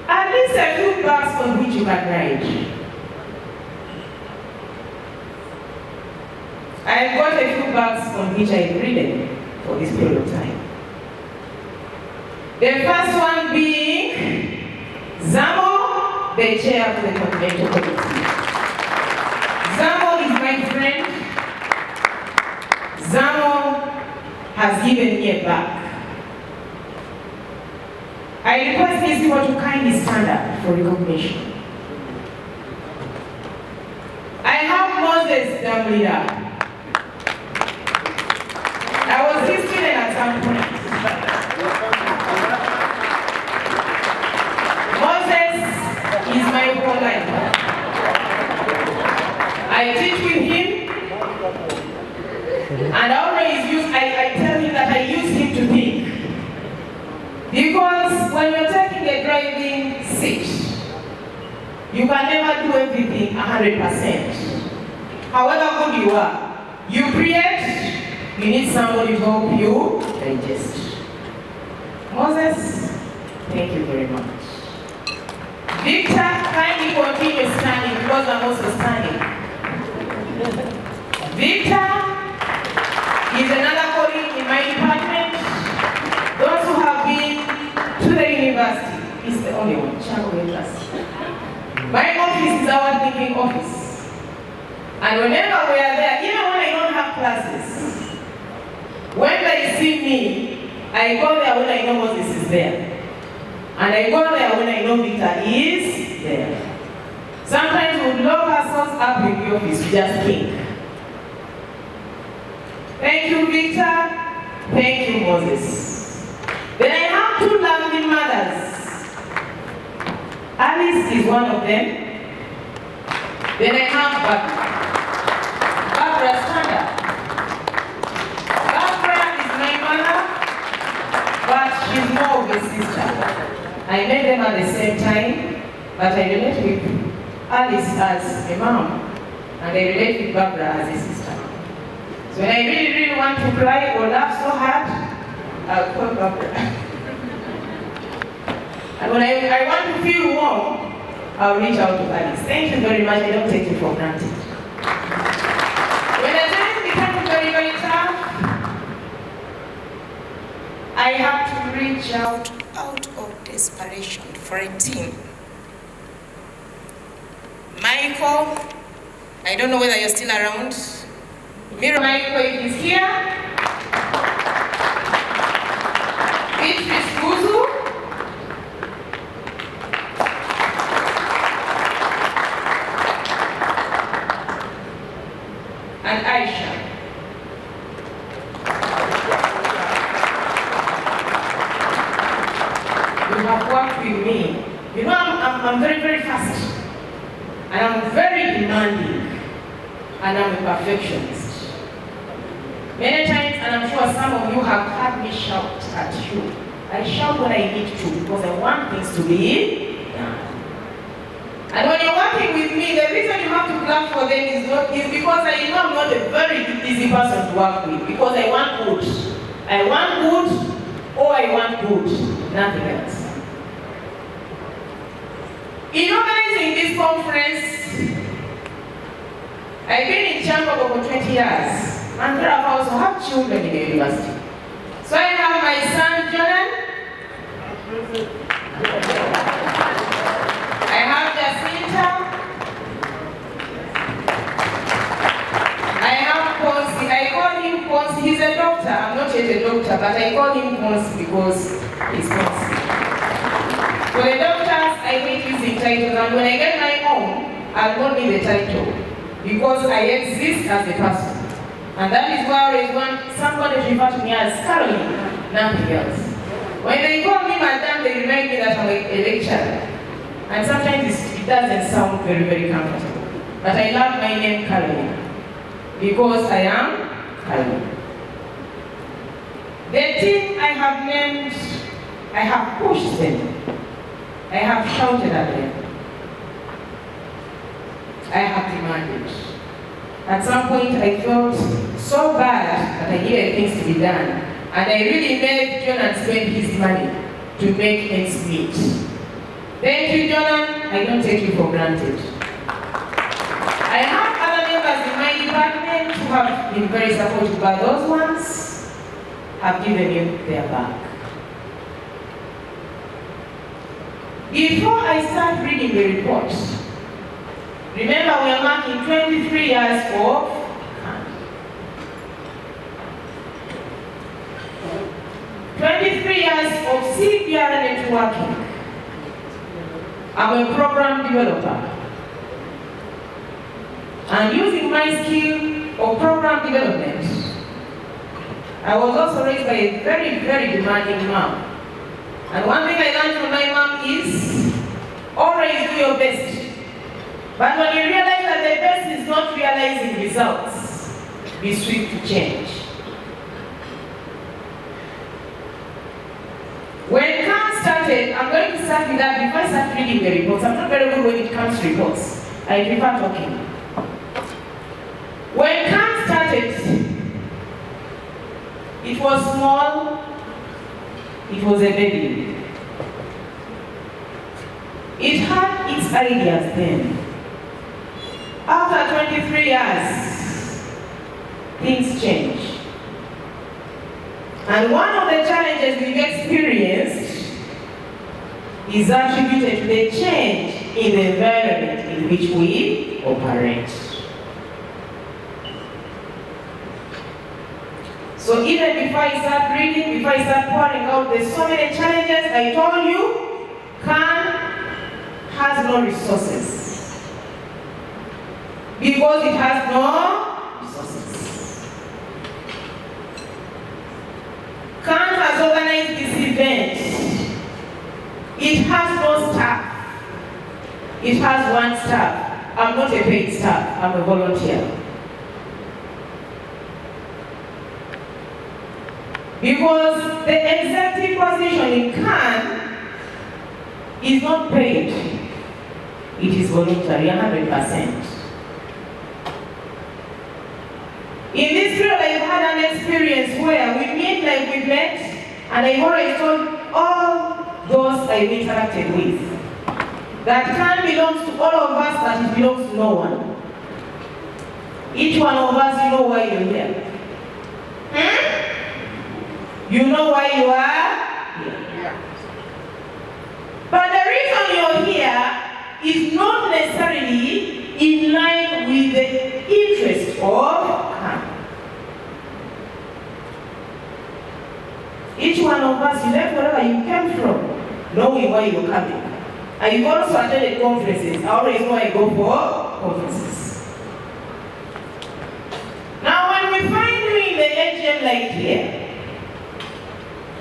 at least a few backs on which you can ride. I've got a few backs on which I've ridden for this period of time. The first one being Zamo, the chair of the Continental Committee. Zamo is my friend. Zamo has given me a back. I request these people to kindly stand up for recognition. I have Moses, the leader. I was his student at some point. Moses is my whole life. I teach with him, and I tell him that I use him to think. Because when you're taking a driving seat, you can never do everything 100%. However good you are, you create. You need somebody to help you digest. Moses, thank you very much. Victor, kindly continue standing because I'm also standing. Victor is another colleague in my department. Those who have been to the university, he's the only one, Chaco University. My office is our thinking office. And whenever we are there, even when I don't have classes, when they see me, I go there when I know Moses is there. And I go there when I know Victor is there. Sometimes we lock ourselves up in the office, we just think. Thank you, Victor. Thank you, Moses. Then I have two lovely mothers. Alice is one of them. Then I have Barbara. Barbara, stand up. But she's more of a sister. I met them at the same time, but I relate with Alice as a mom, and I relate with Barbara as a sister. So when I really, really want to cry or laugh so hard, I'll call Barbara. And when I want to feel warm, I'll reach out to Alice. Thank you very much. I don't take it for granted. I have to reach out of desperation for a team. Michael, I don't know whether you're still around. Michael is here. Beatrice Guzu. And Aisha. You have worked with me. You know, I'm very, very fast. And I'm very demanding. And I'm a perfectionist. Many times, and I'm sure some of you have heard me shout at you. I shout when I need to because I want things to be done. And when you're working with me, the reason you have to clap for them is because I know I'm not a very easy person to work with. Because I want good. I want good, or I want good. Nothing else. In organizing this conference, I've been in Chamber for 20 years, and I also have children in the university. So I have my son, Jordan. I have Jacinta. I have Ponsi. I call him Ponsi. He's a doctor. I'm not yet a doctor, but I call him Ponsi because he's Ponsi. For the doctors, I hate using titles, and when I get my own, I'll not need the title because I exist as a person. And that is why I always want somebody to refer to me as Caroline, nothing else. When they call me madam, they remind me that I'm a lecturer. And sometimes it doesn't sound very, very comfortable. But I love my name Caroline because I am Caroline. The team I have named, I have pushed them. I have shouted at them. I have demanded. At some point, I felt so bad that I needed things to be done. And I really made Jonan spend his money to make ends meet. Thank you, Jonan. I don't take you for granted. I have other members in my department who have been very supportive, but those ones have given you their back. Before I start reading the report, remember we are marking 23 years of 23 years of CBR networking. I'm a program developer. And using my skill of program development, I was also raised by a very, very demanding mom. And one thing I learned from my mom is, always do your best. But when you realize that the best is not realizing results, be swift to change. When CAN started, I'm going to start with that before I start reading the reports. I'm not very good when it comes to reports. I prefer talking. When CAN started, it was small, it was a baby. It had its ideas then. After 23 years, things change. And one of the challenges we've experienced is attributed to the change in the environment in which we operate. So even before I start reading, before I start pouring out, there's so many challenges. I told you, CAN has no resources. Because it has no resources. CAN has organized this event. It has no staff. It has one staff. I'm not a paid staff, I'm a volunteer. Because the executive position in CAN is not paid. It is voluntary, 100%. In this period, I've had an experience where we meet like we met, and I've always told all those I've interacted with that CAN belongs to all of us, but it belongs to no one. Each one of us, you know why you're here. You know why you are here. But the reason you're here is not necessarily in line with the interest of CAN. Each one of us, you left wherever you came from, knowing where you're coming. I've also attended conferences. I always know I go for conferences. Now, when we find you in the AGM like here,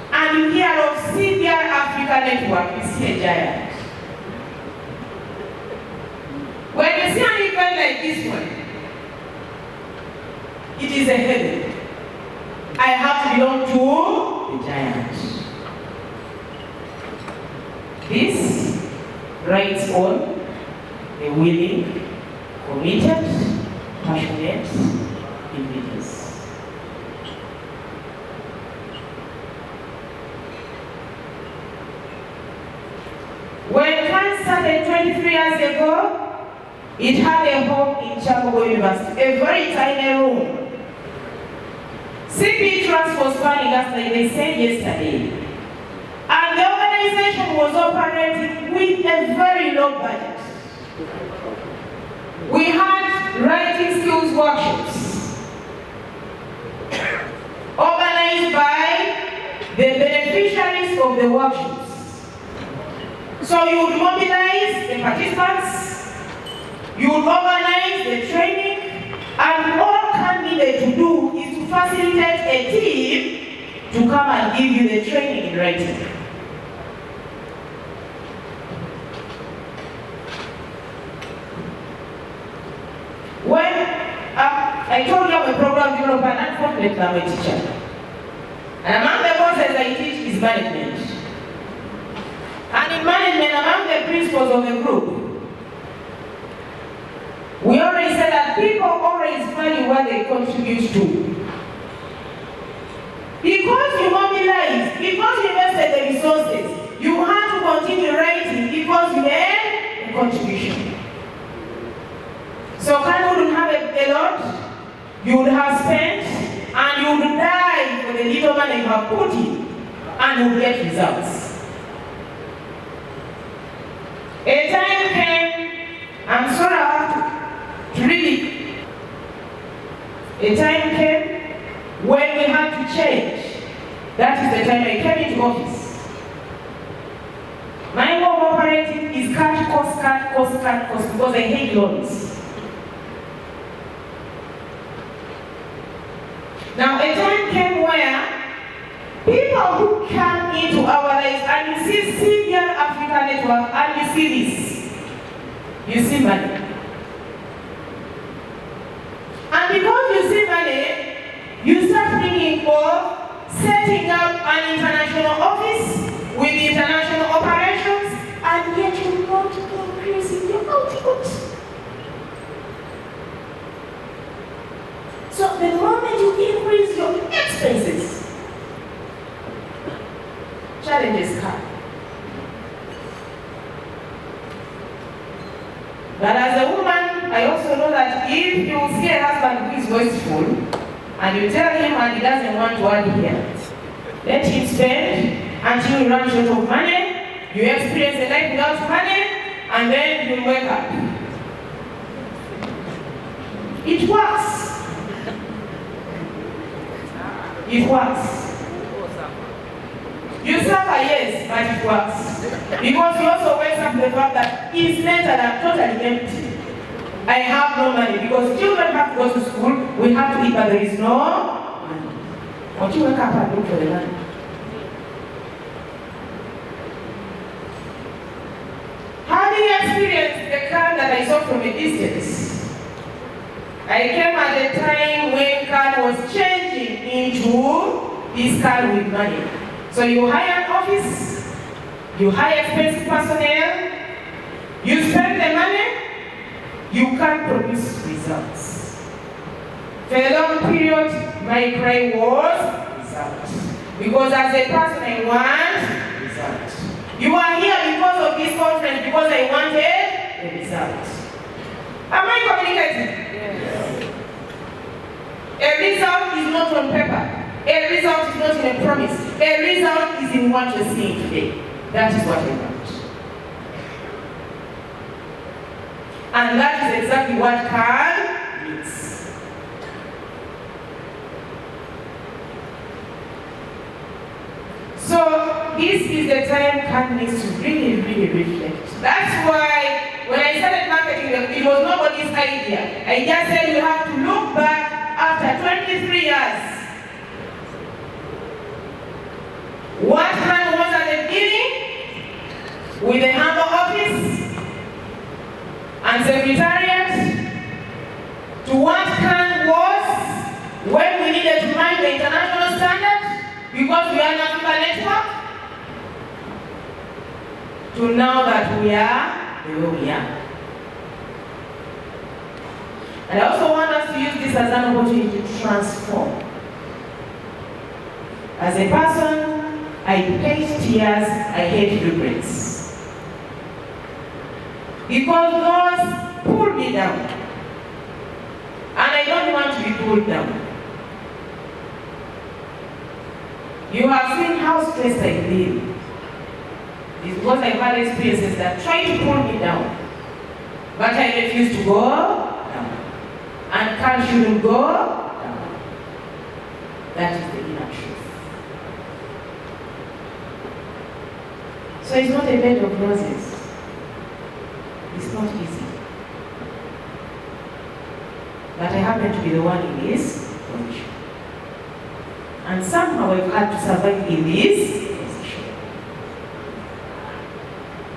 and you hear of CBR Africa Network, you see a giant. When you see an event like this one, it is a heaven. I have to belong to the giant. This rides on a willing, committed, passionate individuals. When CAN started 23 years ago, it had a home in Chambogo University, a very tiny room. CBI Trust was funding us, like they said yesterday. And the organization was operating with a very low budget. We had writing skills workshops organized by the beneficiaries of the workshops. So you would mobilize the participants, you would organize the training, and all CAN needed to do is to facilitate a team to come and give you the training in writing. When I told you I'm a program developer, and unfortunately I'm a teacher. And among the courses I teach is management. And in management, among the principles of the group, we always say that people always value what they contribute to. Because you mobilize, because you invested the resources, you have to continue writing because you made a contribution. So CAN wouldn't have a lot, you would have spent, and you would die for the little money you have put in, and you would get results. A time came, I'm sorry I have to read it. A time came when we had to change. That is the time I came into office. My way of operating is cut, cost, because I hate loans. Now a time came where people who come into our lives, and you see CBR Africa Network, and you see this, you see money. And because you see money, you start thinking of setting up an international office with international operations, and yet you're not increasing your output. So the moment you increase your expenses, challenges come. But as a woman, I also know that if you see a husband who is wasteful, and you tell him and he doesn't want to add here, let him spend until you run short of money, you experience a life without money, and then you wake up. It works. It works. You suffer, yes, but it works. Because you also wakes up the fact that it's later I'm totally empty. I have no money because children have to go to school, we have to eat, but there is no money. Won't you wake up and look for the money? Having experienced the CAN that I saw from a distance, I came at a time when CAN was changing into this CAN with money. So you hire an office, you hire expensive personnel, you spend the money, you can't produce results. For a long period, my cry was results. Because as a person, I want results. You are here because of this conference, because I wanted a result. Am I communicating? Yes. A result is not on paper. A result is not in a promise. A result is in what you're seeing today. That is what I want. And that is exactly what CAN means. So this is the time CAN needs to really, really reflect. That's why when I started marketing, it was nobody's idea. I just said you have to look back after 23 years. What CAN was at the beginning, with the humble office and secretariat, to what CAN was when we needed to mind the international standards because we are an African network, to now that we are the way we are. And I also want us to use this as an opportunity to transform. As a person, I hate tears, I hate regrets. Because those pull me down. And I don't want to be pulled down. You have seen how stressed I feel. It's because I've had experiences that try to pull me down. But I refuse to go down. And CAN shouldn't go down. That is the inner truth. So it's not a bed of roses. It's not easy. But I happen to be the one in this position. And somehow I've had to survive in this position.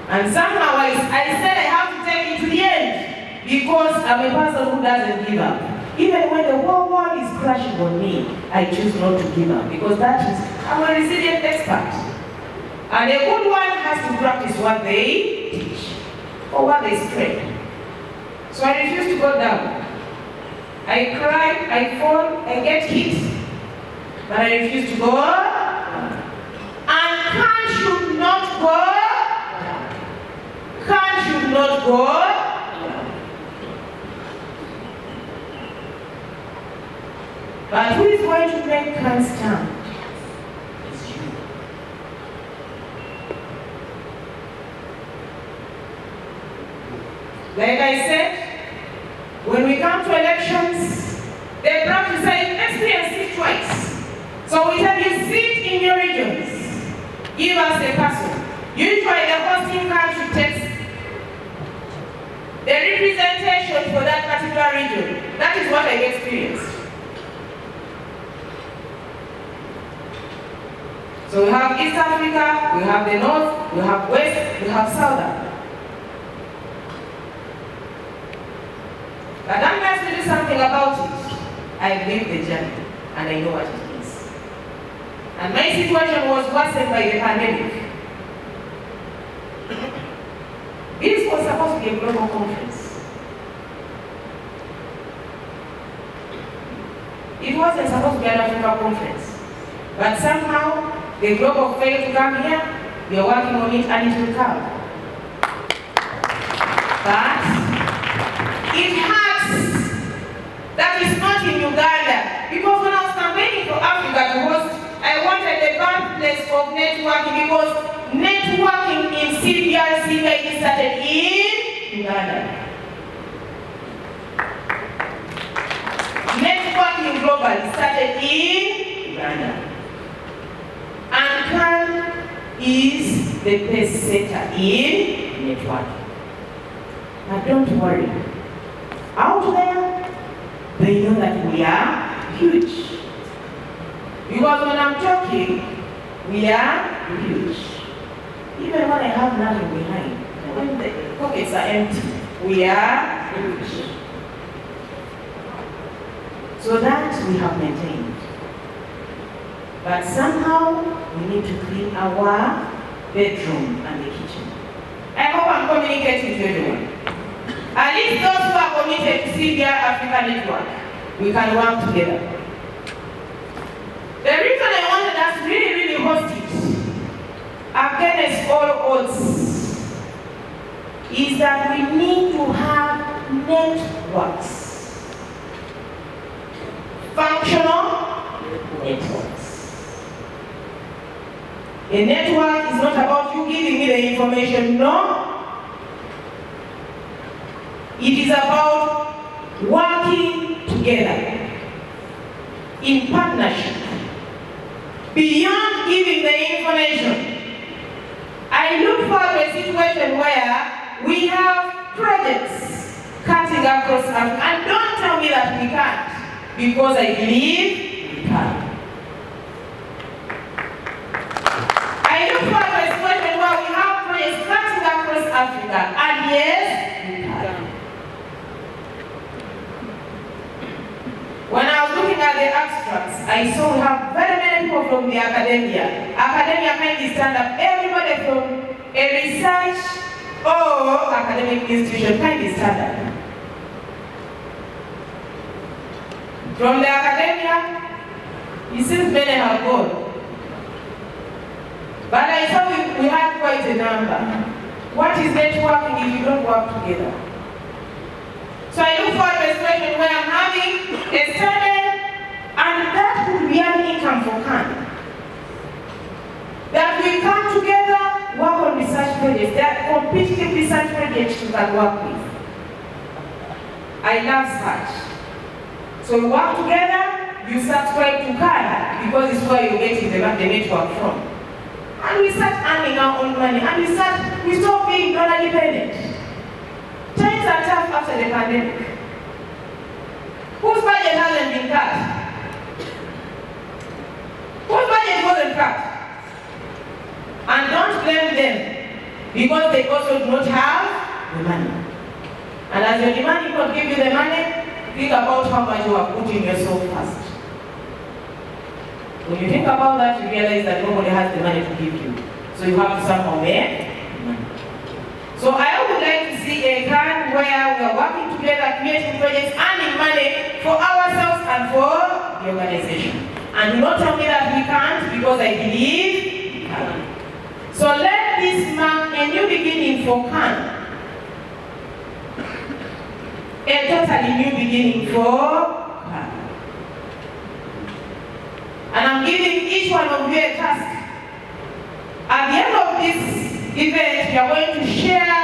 And somehow I said I have to take it to the end because I'm a person who doesn't give up. Even when the whole world is crashing on me, I choose not to give up because I'm a resilient expert. And a good one has to practice what they teach or what they spread. So I refuse to go down. I cry, I fall, I get hit, but I refuse to go down. And CAN should not go down. CAN should not go down. But who is going to make CAN stand? Like I said, when we come to elections, they practice, I experienced it twice. So we tell you, sit in your regions. Give us a person. Usually the hosting country takes the representation for that particular region. That is what I've experienced. So we have East Africa, we have the North, we have West, we have Southern. But I'm asked to do something about it. I lived the journey, and I know what it is. And my situation was worsened by the pandemic. This was supposed to be a global conference. It wasn't supposed to be an Africa conference. But somehow, the global failed to come here. We are working on it, and it will come. But it hurts. That is not in Uganda. Because when I was campaigning for Africa to host, I wanted the birthplace of networking because networking in CBR, CBID started in Uganda. Networking globally started in Uganda. And CAN is the best center in networking. But don't worry. Out there, they know that we are huge. Because when I'm talking, we are huge. Even when I have nothing behind, when the pockets are empty, we are huge. So that we have maintained. But somehow, we need to clean our bedroom and the kitchen. I hope I'm communicating to everyone. At least those who are committed to CBR Africa Network, we can work together. The reason I wanted us to really host it, against all odds, is that we need to have networks. Functional networks. A network is not about you giving me the information, no. It is about working together in partnership. Beyond giving the information, I look for a situation where we have projects cutting across Africa. And don't tell me that we can't, because I believe we can. I look for a situation where we have projects cutting across Africa, and yes, we can. When I was looking at the abstracts, I saw we have very many people from the academia. Academia kindly stand up. Everybody from a research or academic institution kindly stand up. From the academia, it seems many have gone. But I saw we had quite a number. What is networking if you don't work together? So I look for a situation where I'm having a study, and that could be an income for CAN. That we come together, work on research projects. There are competitive research projects you can work with. I love such. So we work together, you subscribe to CAN, because it's where you're getting the network from. And we start earning our own money, and we stop being dollar dependent. Times are tough after the pandemic. Whose budget hasn't been cut? Whose budget wasn't cut? And don't blame them, because they also do not have the money. And as your demand people give you the money, think about how much you have put in yourself first. When you think about that, you realize that nobody has the money to give you. So you have to somehow make money. So I would like to see a CAN where we are working together, creating projects, earning money for ourselves and for the organization. And do not tell me that we can't, because I believe we can. So let this mark a new beginning for CAN. A totally new beginning for CAN. And I'm giving each one of you a task. At the end of this event, we are going to share